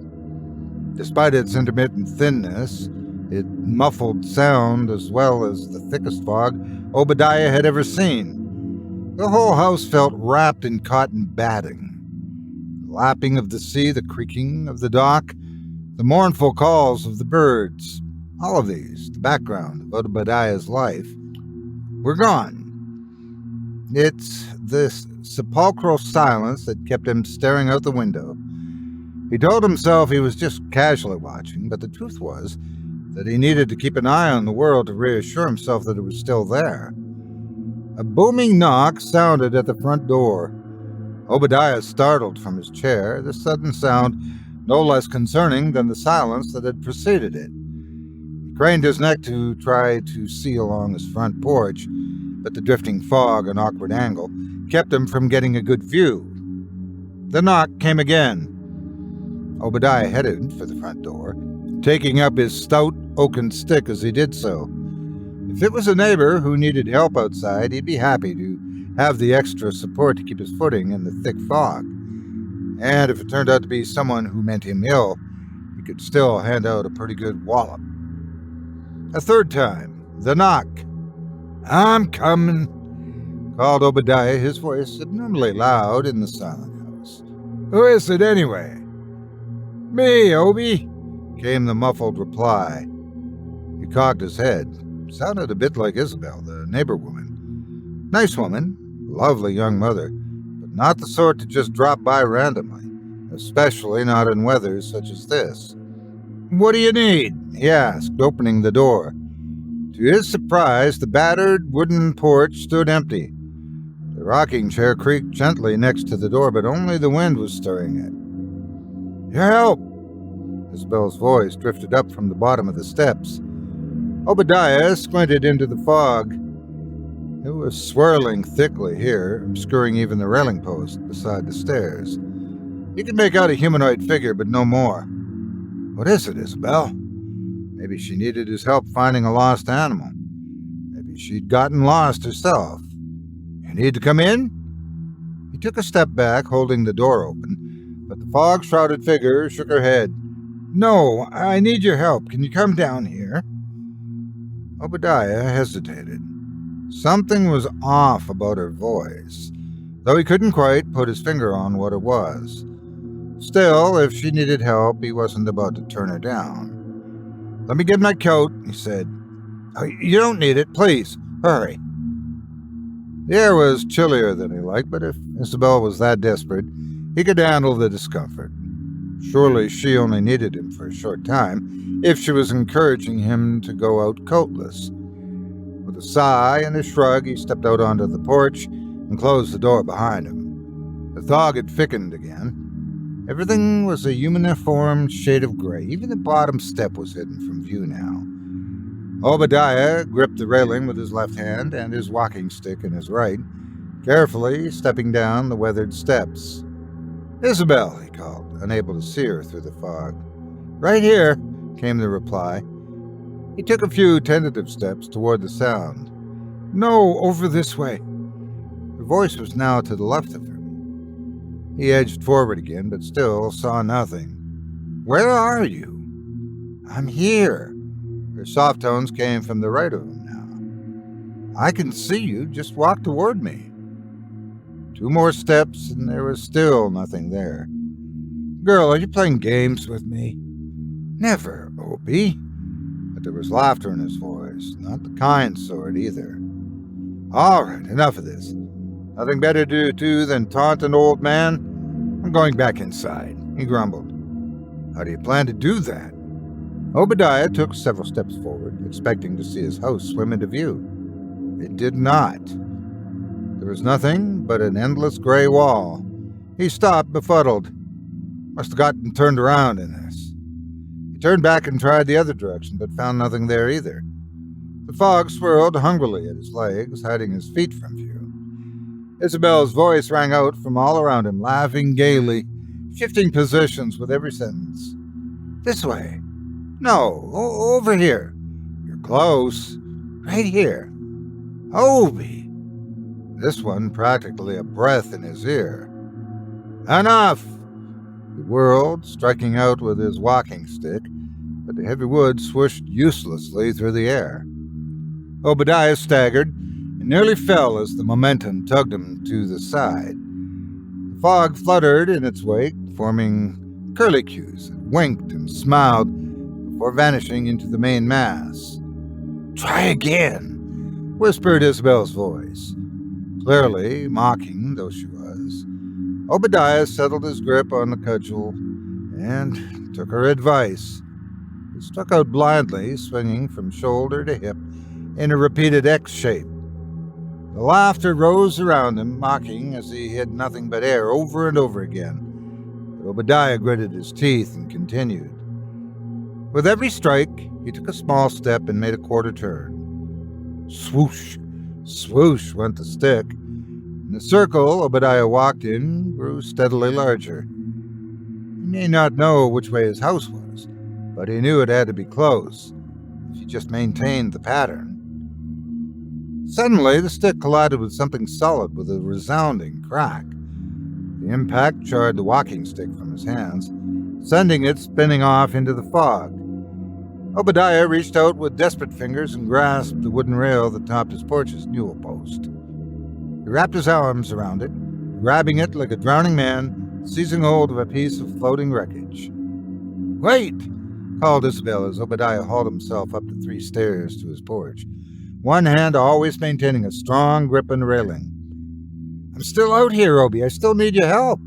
Despite its intermittent thinness, it muffled sound as well as the thickest fog Obadiah had ever seen. The whole house felt wrapped in cotton batting. The lapping of the sea, the creaking of the dock, the mournful calls of the birds, all of these, the background of Obadiah's life, were gone. It's this sepulchral silence that kept him staring out the window. He told himself he was just casually watching, but the truth was that he needed to keep an eye on the world to reassure himself that it was still there. A booming knock sounded at the front door. Obadiah startled from his chair, the sudden sound no less concerning than the silence that had preceded it. He craned his neck to try to see along his front porch, but the drifting fog and awkward angle kept him from getting a good view. The knock came again. Obadiah headed for the front door, taking up his stout oaken stick as he did so. If it was a neighbor who needed help outside, he'd be happy to have the extra support to keep his footing in the thick fog. And if it turned out to be someone who meant him ill, he could still hand out a pretty good wallop. A third time, the knock. "I'm coming," called Obadiah, his voice abnormally loud in the silent house. "Who is it anyway?" "Me, Obi," came the muffled reply. He cocked his head. Sounded a bit like Isabel, the neighbor woman. Nice woman, lovely young mother, but not the sort to just drop by randomly, especially not in weather such as this. "What do you need?" he asked, opening the door. To his surprise, the battered wooden porch stood empty. The rocking chair creaked gently next to the door, but only the wind was stirring it. "Your help!" Isabel's voice drifted up from the bottom of the steps. Obadiah squinted into the fog. It was swirling thickly here, obscuring even the railing post beside the stairs. He could make out a humanoid figure, but no more. "What is it, Isabel?" Maybe she needed his help finding a lost animal. Maybe she'd gotten lost herself. "You need to come in?" He took a step back, holding the door open, but the fog-shrouded figure shook her head. "No, I need your help. Can you come down here?" Obadiah hesitated. Something was off about her voice, though he couldn't quite put his finger on what it was. Still, if she needed help, he wasn't about to turn her down. "Let me get my coat," he said. "Oh, you don't need it. Please, hurry." The air was chillier than he liked, but if Isabel was that desperate, he could handle the discomfort. Surely she only needed him for a short time, if she was encouraging him to go out coatless. With a sigh and a shrug, he stepped out onto the porch and closed the door behind him. The fog had thickened again. Everything was a uniform shade of gray. Even the bottom step was hidden from view now. Obadiah gripped the railing with his left hand and his walking stick in his right, carefully stepping down the weathered steps. "Isabel," he called, unable to see her through the fog. "Right here," came the reply. He took a few tentative steps toward the sound. "No, over this way." Her voice was now to the left of him. He edged forward again, but still saw nothing. "Where are you?" "I'm here." Her soft tones came from the right of him now. "I can see you. Just walk toward me." 2 more steps, and there was still nothing there. "Girl, are you playing games with me?" "Never, Opie." But there was laughter in his voice, not the kind sort either. "All right, enough of this. Nothing better to do than taunt an old man? I'm going back inside," he grumbled. "How do you plan to do that?" Obadiah took several steps forward, expecting to see his house swim into view. It did not. There was nothing but an endless gray wall. He stopped, befuddled. Must have gotten turned around in this. He turned back and tried the other direction, but found nothing there either. The fog swirled hungrily at his legs, hiding his feet from view. Isabel's voice rang out from all around him, laughing gaily, shifting positions with every sentence. "This way. No, over here. You're close. Right here. Obi." This one practically a breath in his ear. "Enough!" He whirled, striking out with his walking stick, but the heavy wood swooshed uselessly through the air. Obadiah staggered and nearly fell as the momentum tugged him to the side. The fog fluttered in its wake, forming curlicues. It winked and smiled before vanishing into the main mass. "Try again," whispered Isabel's voice. Clearly mocking though she was, Obadiah settled his grip on the cudgel and took her advice. He struck out blindly, swinging from shoulder to hip in a repeated X shape. The laughter rose around him, mocking as he hit nothing but air over and over again. But Obadiah gritted his teeth and continued. With every strike, he took a small step and made a quarter turn. Swoosh, swoosh went the stick, and the circle Obadiah walked in grew steadily larger. He may not know which way his house was, but he knew it had to be close, if he just maintained the pattern. Suddenly, the stick collided with something solid with a resounding crack. The impact jarred the walking stick from his hands, sending it spinning off into the fog. Obadiah reached out with desperate fingers and grasped the wooden rail that topped his porch's newel post. He wrapped his arms around it, grabbing it like a drowning man, seizing hold of a piece of floating wreckage. "Wait!" called Isabel as Obadiah hauled himself up the 3 stairs to his porch, one hand always maintaining a strong grip on the railing. "I'm still out here, Obi. I still need your help."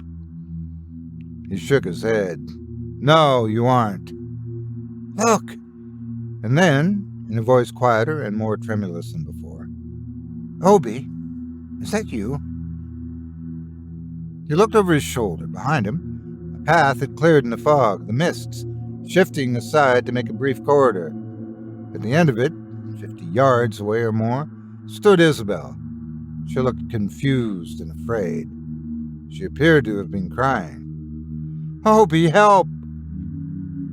He shook his head. "No, you aren't." "Look!" And then, in a voice quieter and more tremulous than before, "Obi, is that you?" He looked over his shoulder. Behind him, a path had cleared in the fog, the mists shifting aside to make a brief corridor. At the end of it, 50 yards away or more, stood Isabel. She looked confused and afraid. She appeared to have been crying. "Obi, help!"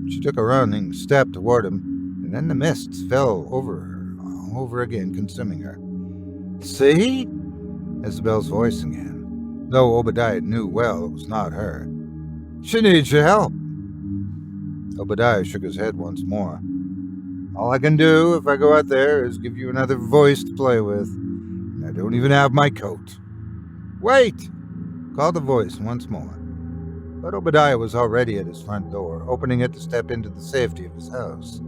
She took a running step toward him, and then the mists fell over her, all over again, consuming her. "See?" Isabel's voice again, though Obadiah knew well it was not her. "She needs your help." Obadiah shook his head once more. "All I can do if I go out there is give you another voice to play with, and I don't even have my coat." "Wait!" called the voice once more. But Obadiah was already at his front door, opening it to step into the safety of his house.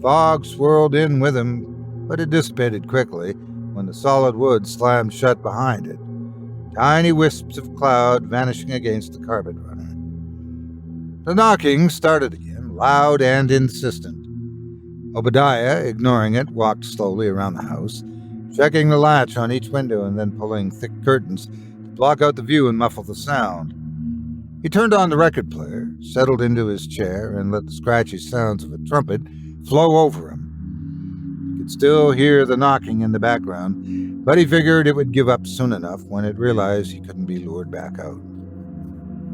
Fog swirled in with him, but it dissipated quickly when the solid wood slammed shut behind it, tiny wisps of cloud vanishing against the carpet runner. The knocking started again, loud and insistent. Obadiah, ignoring it, walked slowly around the house, checking the latch on each window and then pulling thick curtains to block out the view and muffle the sound. He turned on the record player, settled into his chair, and let the scratchy sounds of a trumpet flow over him. He could still hear the knocking in the background, but he figured it would give up soon enough when it realized he couldn't be lured back out.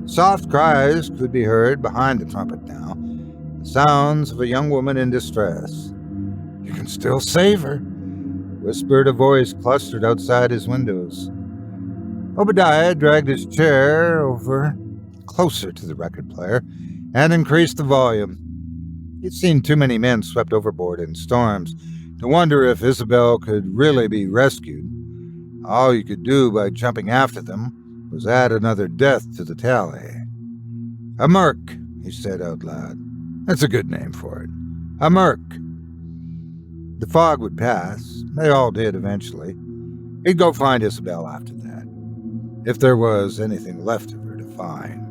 Soft cries could be heard behind the trumpet now, the sounds of a young woman in distress. "You can still save her," whispered a voice clustered outside his windows. Obadiah dragged his chair over closer to the record player and increased the volume. He'd seen too many men swept overboard in storms to wonder if Isabel could really be rescued. All you could do by jumping after them was add another death to the tally. "A Murk," he said out loud. "That's a good name for it. A Murk." The fog would pass. They all did eventually. He'd go find Isabel after that, if there was anything left of her to find.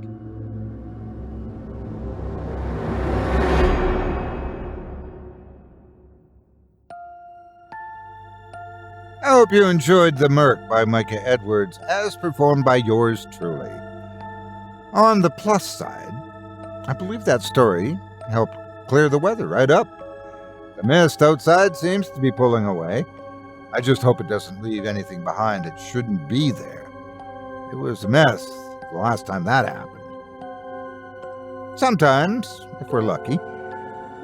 I hope you enjoyed The Murk by Micah Edwards, as performed by yours truly. On the plus side, I believe that story helped clear the weather right up. The mist outside seems to be pulling away. I just hope it doesn't leave anything behind that shouldn't be there. It was a mess the last time that happened. Sometimes, if we're lucky,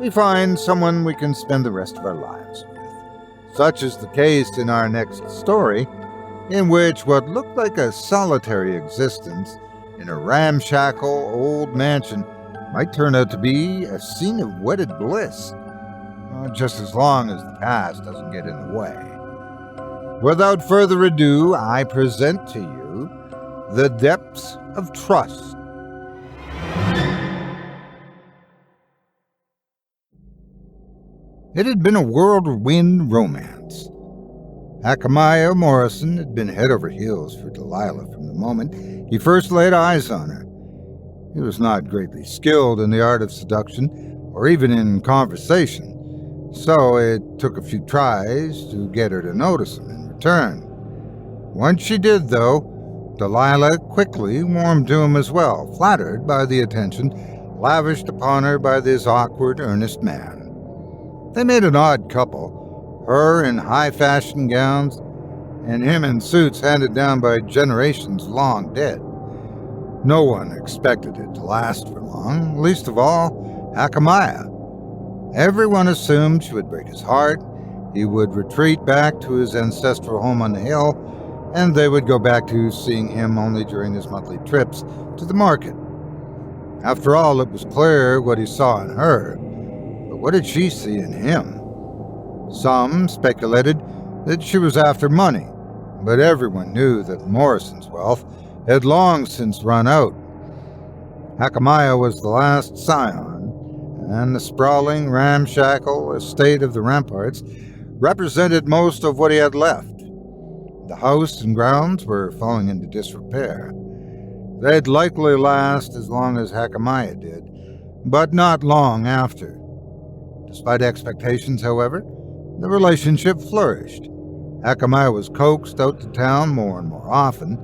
we find someone we can spend the rest of our lives with. Such is the case in our next story, in which what looked like a solitary existence in a ramshackle old mansion might turn out to be a scene of wedded bliss, just as long as the past doesn't get in the way. Without further ado, I present to you The Depths of Trust. It had been a whirlwind romance. Hakamiah Morrison had been head over heels for Delilah from the moment he first laid eyes on her. He was not greatly skilled in the art of seduction or even in conversation, so it took a few tries to get her to notice him in return. Once she did, though, Delilah quickly warmed to him as well, flattered by the attention lavished upon her by this awkward, earnest man. They made an odd couple, her in high-fashion gowns, and him in suits handed down by generations long dead. No one expected it to last for long, least of all Hakamiah. Everyone assumed she would break his heart, he would retreat back to his ancestral home on the hill, and they would go back to seeing him only during his monthly trips to the market. After all, it was clear what he saw in her. What did she see in him? Some speculated that she was after money, but everyone knew that Morrison's wealth had long since run out. Hakamiah was the last scion, and the sprawling, ramshackle estate of the Ramparts represented most of what he had left. The house and grounds were falling into disrepair. They'd likely last as long as Hakamiah did, but not long after. Despite expectations, however, the relationship flourished. Hakamiah was coaxed out to town more and more often.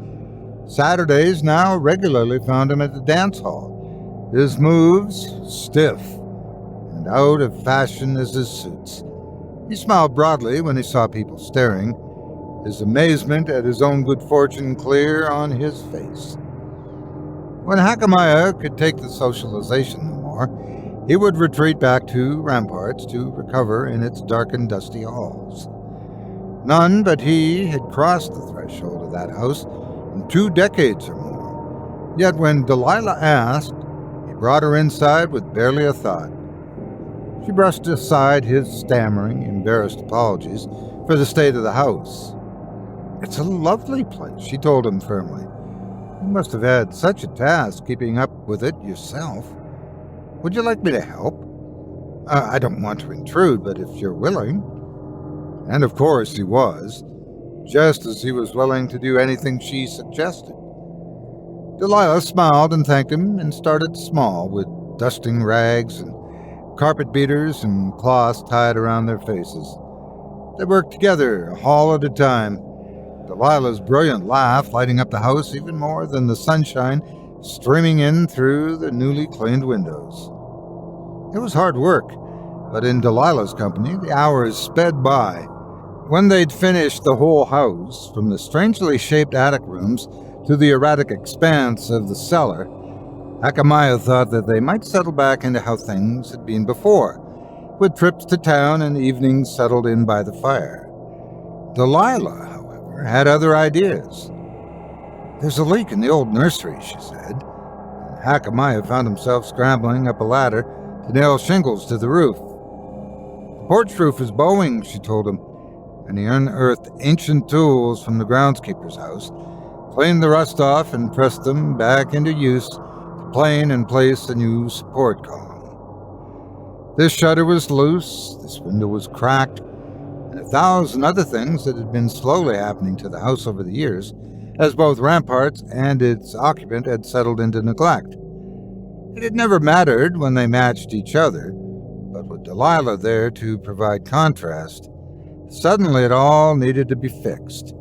Saturdays now regularly found him at the dance hall, his moves stiff and out of fashion as his suits. He smiled broadly when he saw people staring, his amazement at his own good fortune clear on his face. When Hakamiah could take the socialization no more, he would retreat back to Ramparts to recover in its dark and dusty halls. None but he had crossed the threshold of that house in 2 decades or more. Yet when Delilah asked, he brought her inside with barely a thought. She brushed aside his stammering, embarrassed apologies for the state of the house. "It's a lovely place," she told him firmly. "You must have had such a task keeping up with it yourself. Would you like me to help? I don't want to intrude, but if you're willing." And of course he was, just as he was willing to do anything she suggested. Delilah smiled and thanked him and started small, with dusting rags and carpet beaters and cloths tied around their faces. They worked together, a haul at a time, Delilah's brilliant laugh lighting up the house even more than the sunshine streaming in through the newly cleaned windows. It was hard work, but in Delilah's company, the hours sped by. When they'd finished the whole house, from the strangely shaped attic rooms to the erratic expanse of the cellar, Akamaya thought that they might settle back into how things had been before, with trips to town and evenings settled in by the fire. Delilah, however, had other ideas. "There's a leak in the old nursery," she said. Akamaya found himself scrambling up a ladder to nail shingles to the roof. "The porch roof is bowing," she told him, and he unearthed ancient tools from the groundskeeper's house, cleaned the rust off, and pressed them back into use to plane and place a new support column. This shutter was loose, this window was cracked, and 1,000 other things that had been slowly happening to the house over the years, as both Ramparts and its occupant had settled into neglect. It had never mattered when they matched each other, but with Delilah there to provide contrast, suddenly it all needed to be fixed.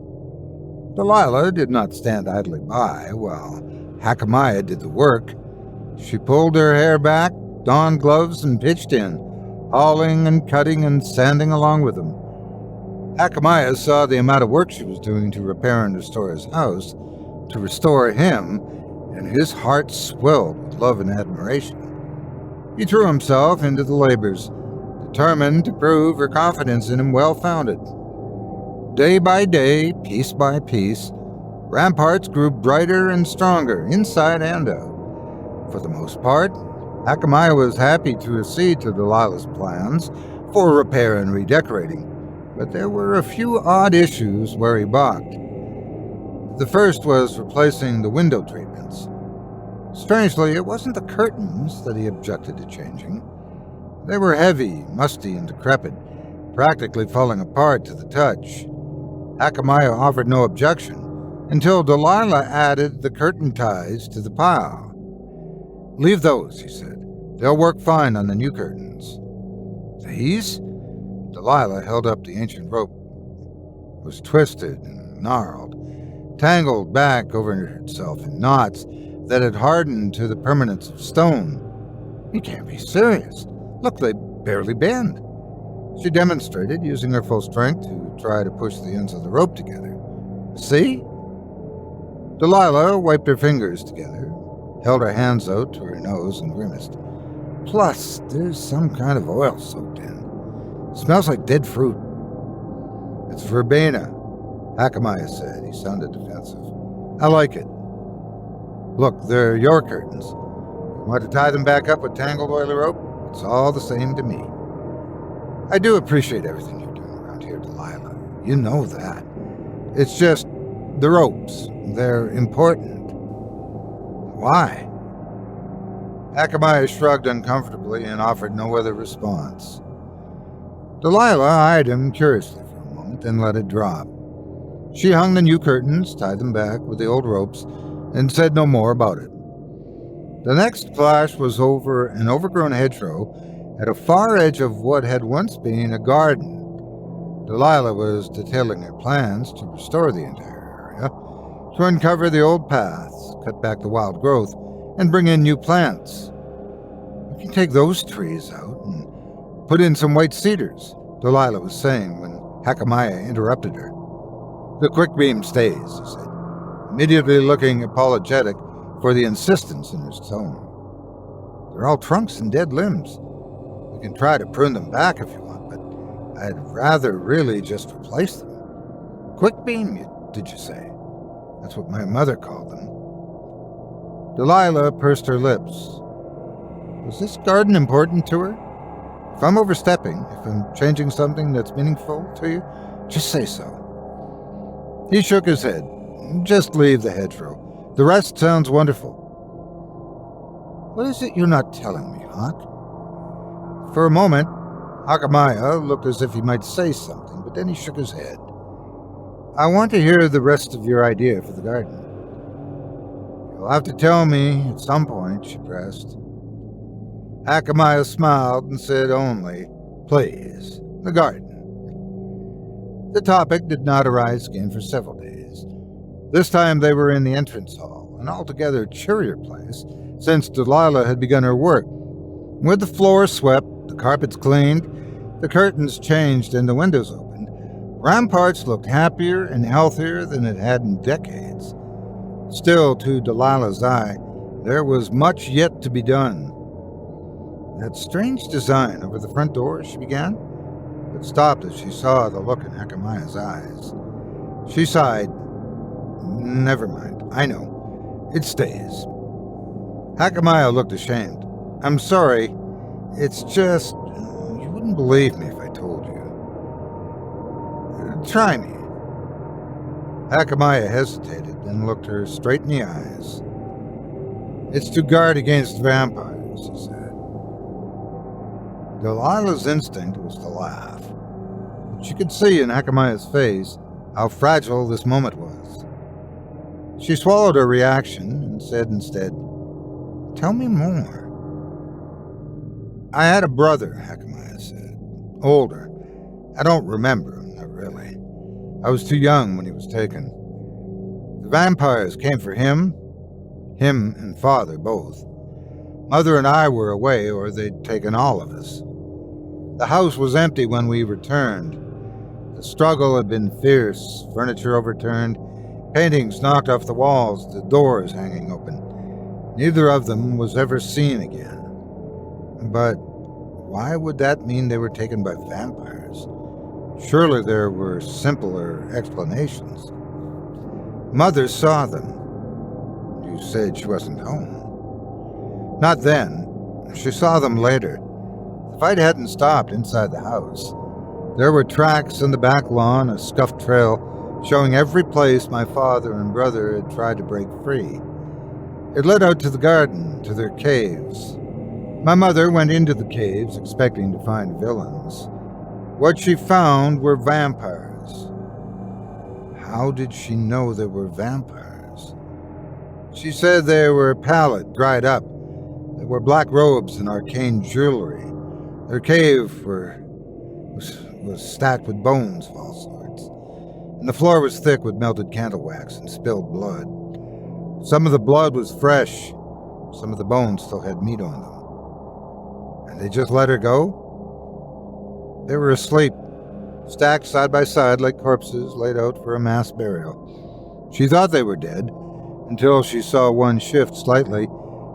Delilah did not stand idly by while Akamaya did the work. She pulled her hair back, donned gloves, and pitched in, hauling and cutting and sanding along with him. Akamaya saw the amount of work she was doing to repair and restore his house, to restore him, and his heart swelled with love and admiration. He threw himself into the labors, determined to prove her confidence in him well-founded. Day by day, piece by piece, Ramparts grew brighter and stronger, inside and out. For the most part, Akamaya was happy to accede to Delilah's plans for repair and redecorating, but there were a few odd issues where he balked. The first was replacing the window treatments. Strangely, it wasn't the curtains that he objected to changing. They were heavy, musty, and decrepit, practically falling apart to the touch. Akamaya offered no objection until Delilah added the curtain ties to the pile. "Leave those," he said. "They'll work fine on the new curtains." "These?" Delilah held up the ancient rope. It was twisted and gnarled, tangled back over itself in knots that had hardened to the permanence of stone. "You can't be serious. Look, they barely bend." She demonstrated, using her full strength to try to push the ends of the rope together. "See?" Delilah wiped her fingers together, held her hands out to her nose, and grimaced. "Plus, there's some kind of oil soaked in. Smells like dead fruit." "It's verbena," Akamaya said. He sounded defensive. "I like it. Look, they're your curtains. You want to tie them back up with tangled oily rope? It's all the same to me." "I do appreciate everything you're doing around here, Delilah. You know that. It's just the ropes. They're important." "Why?" Akamaya shrugged uncomfortably and offered no other response. Delilah eyed him curiously for a moment, then let it drop. She hung the new curtains, tied them back with the old ropes, and said no more about it. The next flash was over an overgrown hedgerow at a far edge of what had once been a garden. Delilah was detailing her plans to restore the entire area, to uncover the old paths, cut back the wild growth, and bring in new plants. "We can take those trees out and put in some white cedars," Delilah was saying when Akamaya interrupted her. "The quick beam stays," he said, immediately looking apologetic for the insistence in his tone. "They're all trunks and dead limbs. We can try to prune them back if you want, but I'd rather really just replace them." "Quick beam, did you say?" "That's what my mother called them." Delilah pursed her lips. Was this garden important to her? "If I'm overstepping, if I'm changing something that's meaningful to you, just say so." He shook his head. "Just leave the hedgerow. The rest sounds wonderful." "What is it you're not telling me, Hawk?" For a moment, Akamaya looked as if he might say something, but then he shook his head. "I want to hear the rest of your idea for the garden." "You'll have to tell me at some point," she pressed. Akamaya smiled and said only, "Please, the garden." The topic did not arise again for several days. This time they were in the entrance hall, an altogether cheerier place since Delilah had begun her work. With the floor swept, the carpets cleaned, the curtains changed, and the windows opened, Ramparts looked happier and healthier than it had in decades. Still, to Delilah's eye, there was much yet to be done. That strange design over the front door, she began, but stopped as she saw the look in Hakamaya's eyes. She sighed. Never mind, I know. It stays. Hakamaya looked ashamed. I'm sorry. It's just, you wouldn't believe me if I told you. Try me. Hakamaya hesitated and looked her straight in the eyes. It's to guard against vampires, she said. Delilah's instinct was to laugh. But she could see in Hakamaya's face how fragile this moment was. She swallowed her reaction and said instead, Tell me more. I had a brother, Hakamaya said. Older. I don't remember him, not really. I was too young when he was taken. The vampires came for him and father both. Mother and I were away, or they'd taken all of us. The house was empty when we returned. The struggle had been fierce, furniture overturned, paintings knocked off the walls, the doors hanging open. Neither of them was ever seen again. But why would that mean they were taken by vampires? Surely there were simpler explanations. Mother saw them. You said she wasn't home. Not then. She saw them later. The fight hadn't stopped inside the house. There were tracks in the back lawn, a scuffed trail showing every place my father and brother had tried to break free. It led out to the garden, to their caves. My mother went into the caves expecting to find villains. What she found were vampires. How did she know they were vampires? She said they were pallid, dried up. They wore black robes and arcane jewelry. Their cave was stacked with bones of all sorts, and the floor was thick with melted candle wax and spilled blood. Some of the blood was fresh, some of the bones still had meat on them. And they just let her go? They were asleep, stacked side by side like corpses laid out for a mass burial. She thought they were dead, until she saw one shift slightly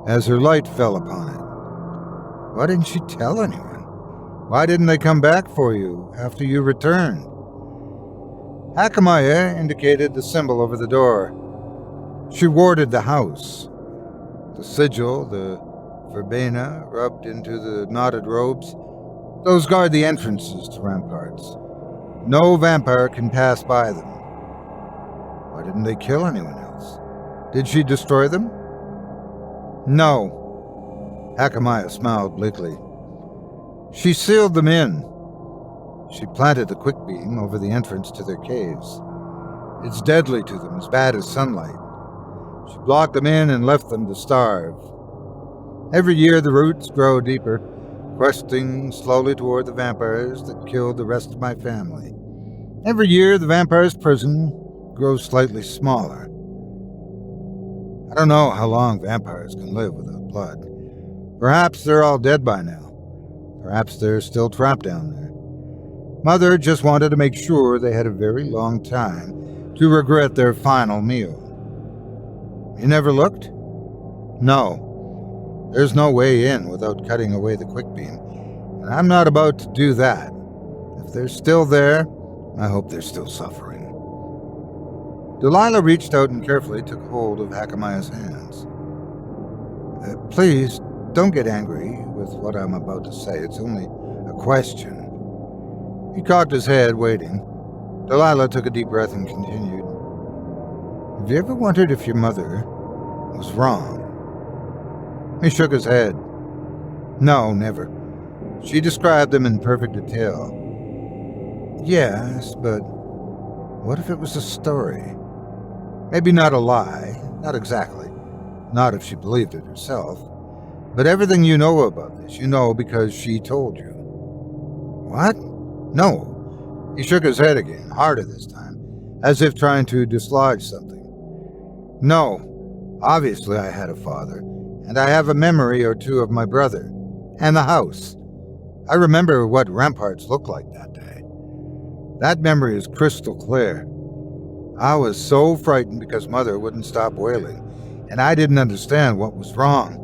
as her light fell upon it. Why didn't she tell anyone? Why didn't they come back for you after you returned? Hakamaya indicated the symbol over the door. She warded the house. The sigil, the verbena rubbed into the knotted robes, those guard the entrances to ramparts. No vampire can pass by them. Why didn't they kill anyone else? Did she destroy them? No. Hakamaya smiled bleakly. She sealed them in. She planted the quick beam over the entrance to their caves. It's deadly to them, as bad as sunlight. She blocked them in and left them to starve. Every year the roots grow deeper, questing slowly toward the vampires that killed the rest of my family. Every year the vampire's prison grows slightly smaller. I don't know how long vampires can live without blood. Perhaps they're all dead by now. Perhaps they're still trapped down there. Mother just wanted to make sure they had a very long time to regret their final meal. You never looked? No. There's no way in without cutting away the quick beam, and I'm not about to do that. If they're still there, I hope they're still suffering. Delilah reached out and carefully took hold of Hakamaya's hands. Please, don't get angry with what I'm about to say. It's only a question. He cocked his head, waiting. Delilah took a deep breath and continued. Have you ever wondered if your mother was wrong? He shook his head. No, never. She described them in perfect detail. Yes, but what if it was a story? Maybe not a lie, not exactly. Not if she believed it herself. But everything you know about this, you know because she told you. What? No. He shook his head again, harder this time, as if trying to dislodge something. No. Obviously, I had a father, and I have a memory or two of my brother, and the house. I remember what ramparts looked like that day. That memory is crystal clear. I was so frightened because Mother wouldn't stop wailing, and I didn't understand what was wrong.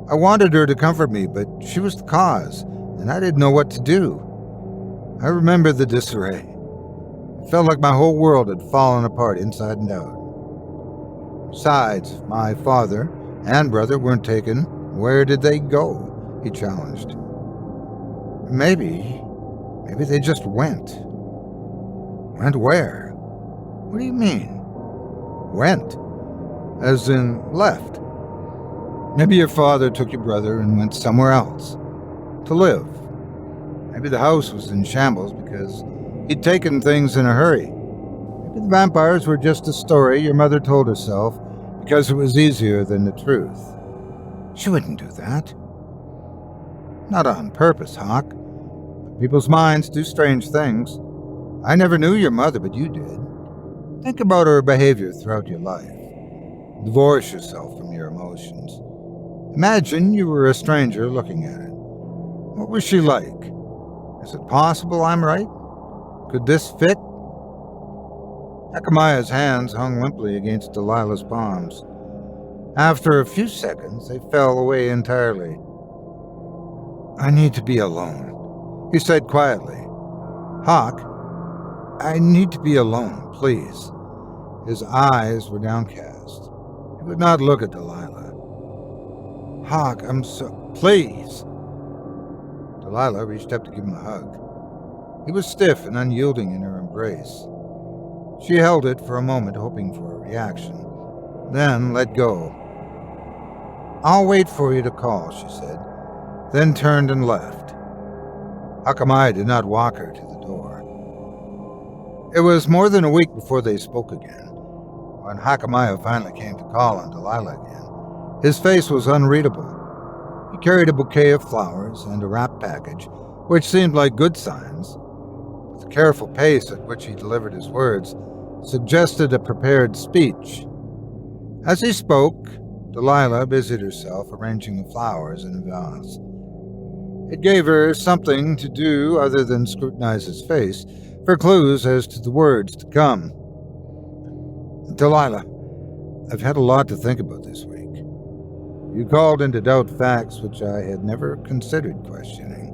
I wanted her to comfort me, but she was the cause, and I didn't know what to do. I remember the disarray. It felt like my whole world had fallen apart inside and out. Besides, if my father and brother weren't taken, where did they go? He challenged. Maybe they just went. Went where? What do you mean? Went. As in left. Maybe your father took your brother and went somewhere else. To live. Maybe the house was in shambles because he'd taken things in a hurry. Maybe the vampires were just a story your mother told herself because it was easier than the truth. She wouldn't do that. Not on purpose, Hawk. But people's minds do strange things. I never knew your mother, but you did. Think about her behavior throughout your life. Divorce yourself from your emotions. Imagine you were a stranger looking at it. What was she like? Is it possible I'm right? Could this fit? Hakamaya's hands hung limply against Delilah's palms. After a few seconds, they fell away entirely. I need to be alone, he said quietly. Hawk, I need to be alone, please. His eyes were downcast. He would not look at Delilah. Hawk, please. Delilah reached up to give him a hug. He was stiff and unyielding in her embrace. She held it for a moment, hoping for a reaction, then let go. I'll wait for you to call, she said, then turned and left. Hakamaya did not walk her to the door. It was more than a week before they spoke again. When Hakamaya finally came to call on Delilah again, his face was unreadable. He carried a bouquet of flowers and a wrapped package, which seemed like good signs. The careful pace at which he delivered his words suggested a prepared speech. As he spoke, Delilah busied herself arranging the flowers in a vase. It gave her something to do other than scrutinize his face for clues as to the words to come. Delilah, I've had a lot to think about this week. You called into doubt facts which I had never considered questioning.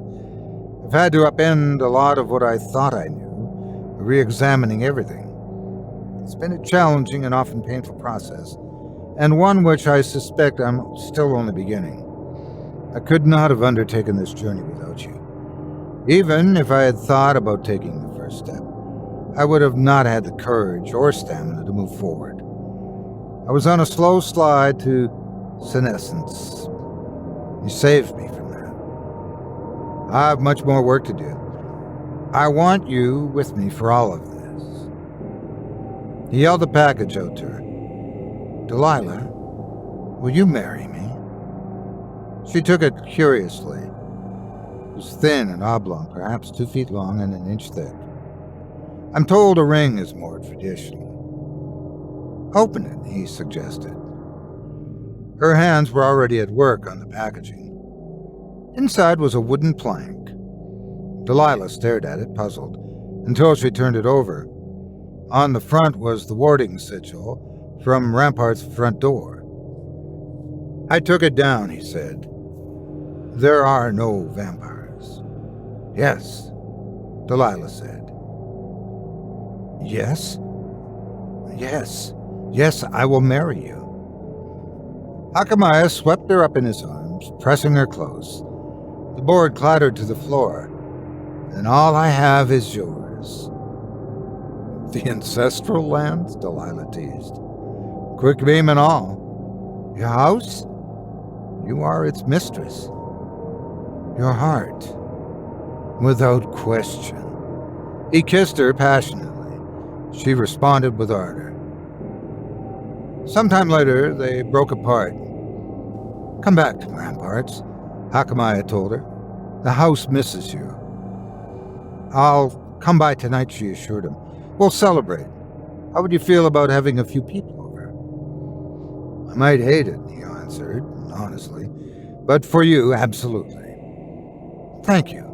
I've had to upend a lot of what I thought I knew, re-examining everything. It's been a challenging and often painful process, and one which I suspect I'm still only beginning. I could not have undertaken this journey without you. Even if I had thought about taking the first step, I would have not had the courage or stamina to move forward. I was on a slow slide to senescence. You saved me from that. I have much more work to do. I want you with me for all of this. He held the package out to her. Delilah, will you marry me? She took it curiously. It was thin and oblong, perhaps 2 feet long and an inch thick. I'm told a ring is more traditional. Open it, he suggested. Her hands were already at work on the packaging. Inside was a wooden plank. Delilah stared at it, puzzled, until she turned it over. On the front was the warding sigil from Rampart's front door. I took it down, he said. There are no vampires. Yes, Delilah said. Yes? Yes, I will marry you. Hakamaya swept her up in his arms, pressing her close. The board clattered to the floor. And all I have is yours. The ancestral lands? Delilah teased. Quick beam and all. Your house? You are its mistress. Your heart. Without question. He kissed her passionately. She responded with ardor. Sometime later, they broke apart. Come back to Ramparts, Hakamaya told her. The house misses you. I'll come by tonight, she assured him. We'll celebrate. How would you feel about having a few people over? I might hate it, he answered, honestly. But for you, absolutely. Thank you.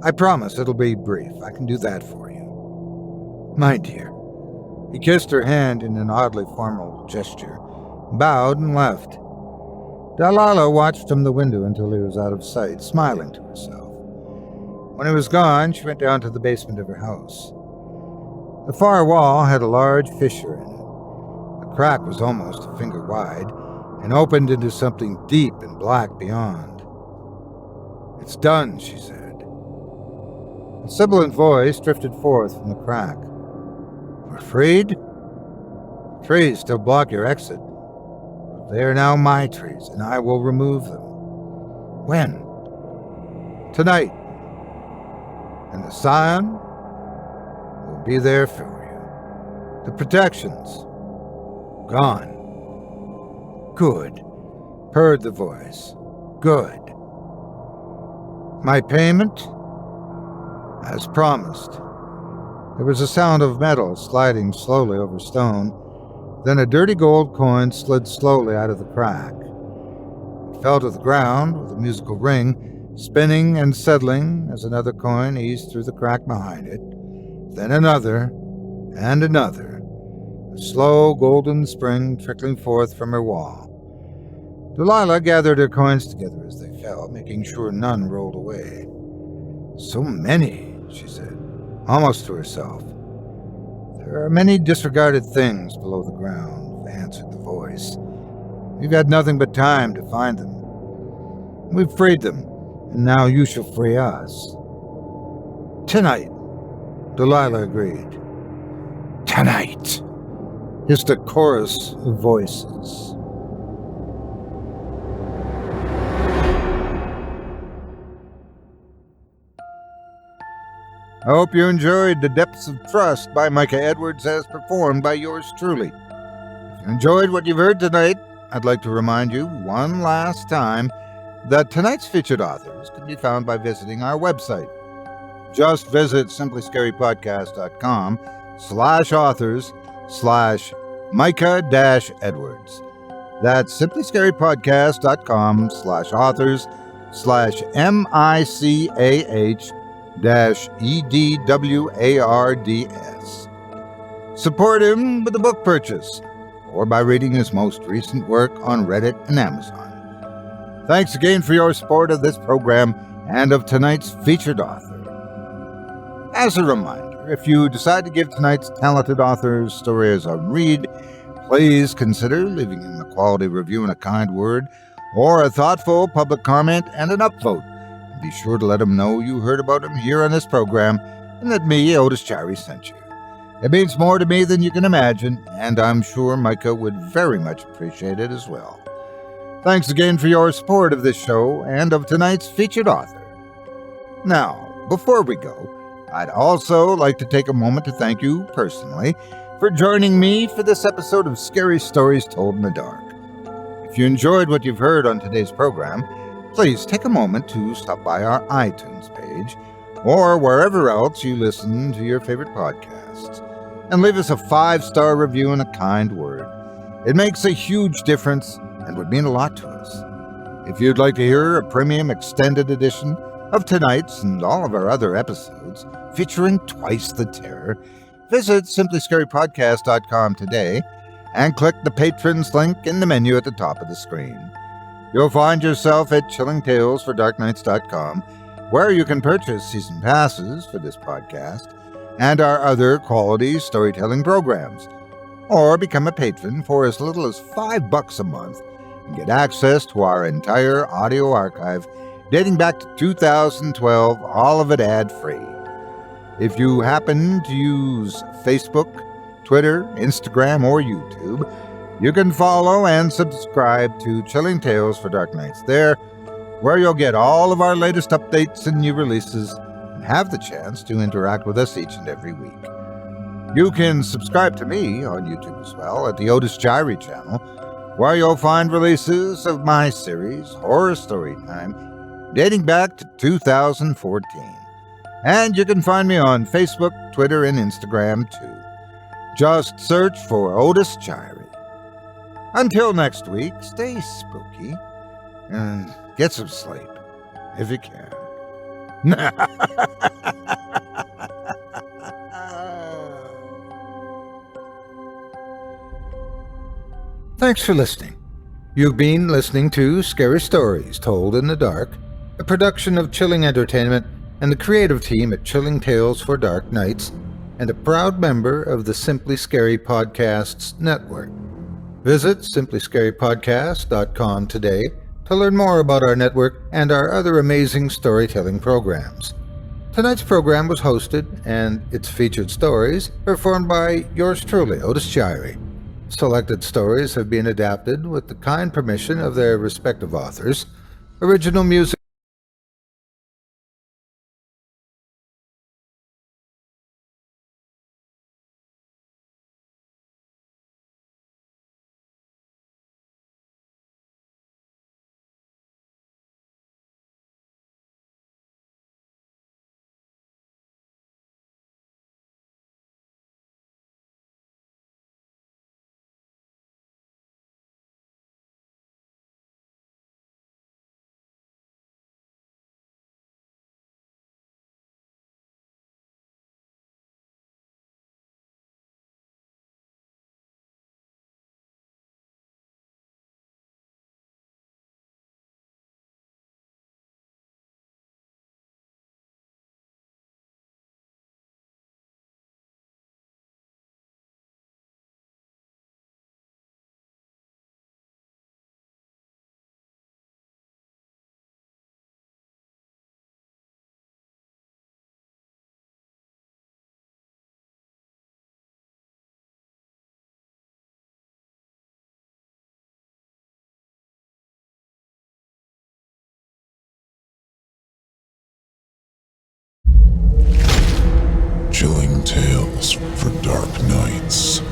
I promise it'll be brief. I can do that for you. My dear. He kissed her hand in an oddly formal gesture, bowed and left. Delilah watched from the window until he was out of sight, smiling to herself. When he was gone, she went down to the basement of her house. The far wall had a large fissure in it. The crack was almost a finger wide and opened into something deep and black beyond. It's done, she said. A sibilant voice drifted forth from the crack. We're freed? Trees still block your exit. They are now my trees, and I will remove them. When? Tonight. And the Scion will be there for you. The protections. Gone. Good, purred the voice. Good. My payment? As promised. There was a sound of metal sliding slowly over stone. Then a dirty gold coin slid slowly out of the crack. It fell to the ground with a musical ring, spinning and settling as another coin eased through the crack behind it. Then another, and another, a slow golden spring trickling forth from her wall. Delilah gathered her coins together as they fell, making sure none rolled away. So many, she said, almost to herself. There are many disregarded things below the ground, answered the voice. We've had nothing but time to find them. We've freed them, and now you shall free us. Tonight, Delilah agreed. Tonight, hissed a chorus of voices. I hope you enjoyed The Depths of Trust by Micah Edwards as performed by yours truly. If you enjoyed what you've heard tonight, I'd like to remind you one last time that tonight's featured authors can be found by visiting our website. Just visit simplyscarypodcast.com/authors/Micah-Edwards. That's simplyscarypodcast.com/MICAH-EDWARDS. Support him with a book purchase or by reading his most recent work on Reddit and Amazon. Thanks again for your support of this program and of tonight's featured author. As a reminder, if you decide to give tonight's talented author's stories a read, please consider leaving him a quality review and a kind word, or a thoughtful public comment and an upvote. And be sure to let him know you heard about him here on this program and that me, Otis Jiry, sent you. It means more to me than you can imagine, and I'm sure Micah would very much appreciate it as well. Thanks again for your support of this show and of tonight's featured author. Now, before we go, I'd also like to take a moment to thank you personally for joining me for this episode of Scary Stories Told in the Dark. If you enjoyed what you've heard on today's program, please take a moment to stop by our iTunes page or wherever else you listen to your favorite podcasts and leave us a 5-star review and a kind word. It makes a huge difference and would mean a lot to us. If you'd like to hear a premium extended edition of tonight's and all of our other episodes featuring twice the terror, visit simplyscarypodcast.com today and click the Patrons link in the menu at the top of the screen. You'll find yourself at chillingtalesfordarknights.com, where you can purchase season passes for this podcast and our other quality storytelling programs, or become a patron for as little as $5 a month and get access to our entire audio archive dating back to 2012, all of it ad-free. If you happen to use Facebook, Twitter, Instagram, or YouTube, you can follow and subscribe to Chilling Tales for Dark Nights there, where you'll get all of our latest updates and new releases and have the chance to interact with us each and every week. You can subscribe to me on YouTube as well at the Otis Jiry channel, where you'll find releases of my series, Horror Storytime, dating back to 2014. And you can find me on Facebook, Twitter, and Instagram too. Just search for Otis Jiry. Until next week, stay spooky and get some sleep, if you can. Thanks for listening. You've been listening to Scary Stories Told in the Dark, a production of Chilling Entertainment and the creative team at Chilling Tales for Dark Nights, and a proud member of the Simply Scary Podcasts Network. Visit simplyscarypodcast.com today to learn more about our network and our other amazing storytelling programs. Tonight's program was hosted, and its featured stories performed by yours truly, Otis Jiry. Selected stories have been adapted with the kind permission of their respective authors. Original music Chilling Tales for Dark Nights.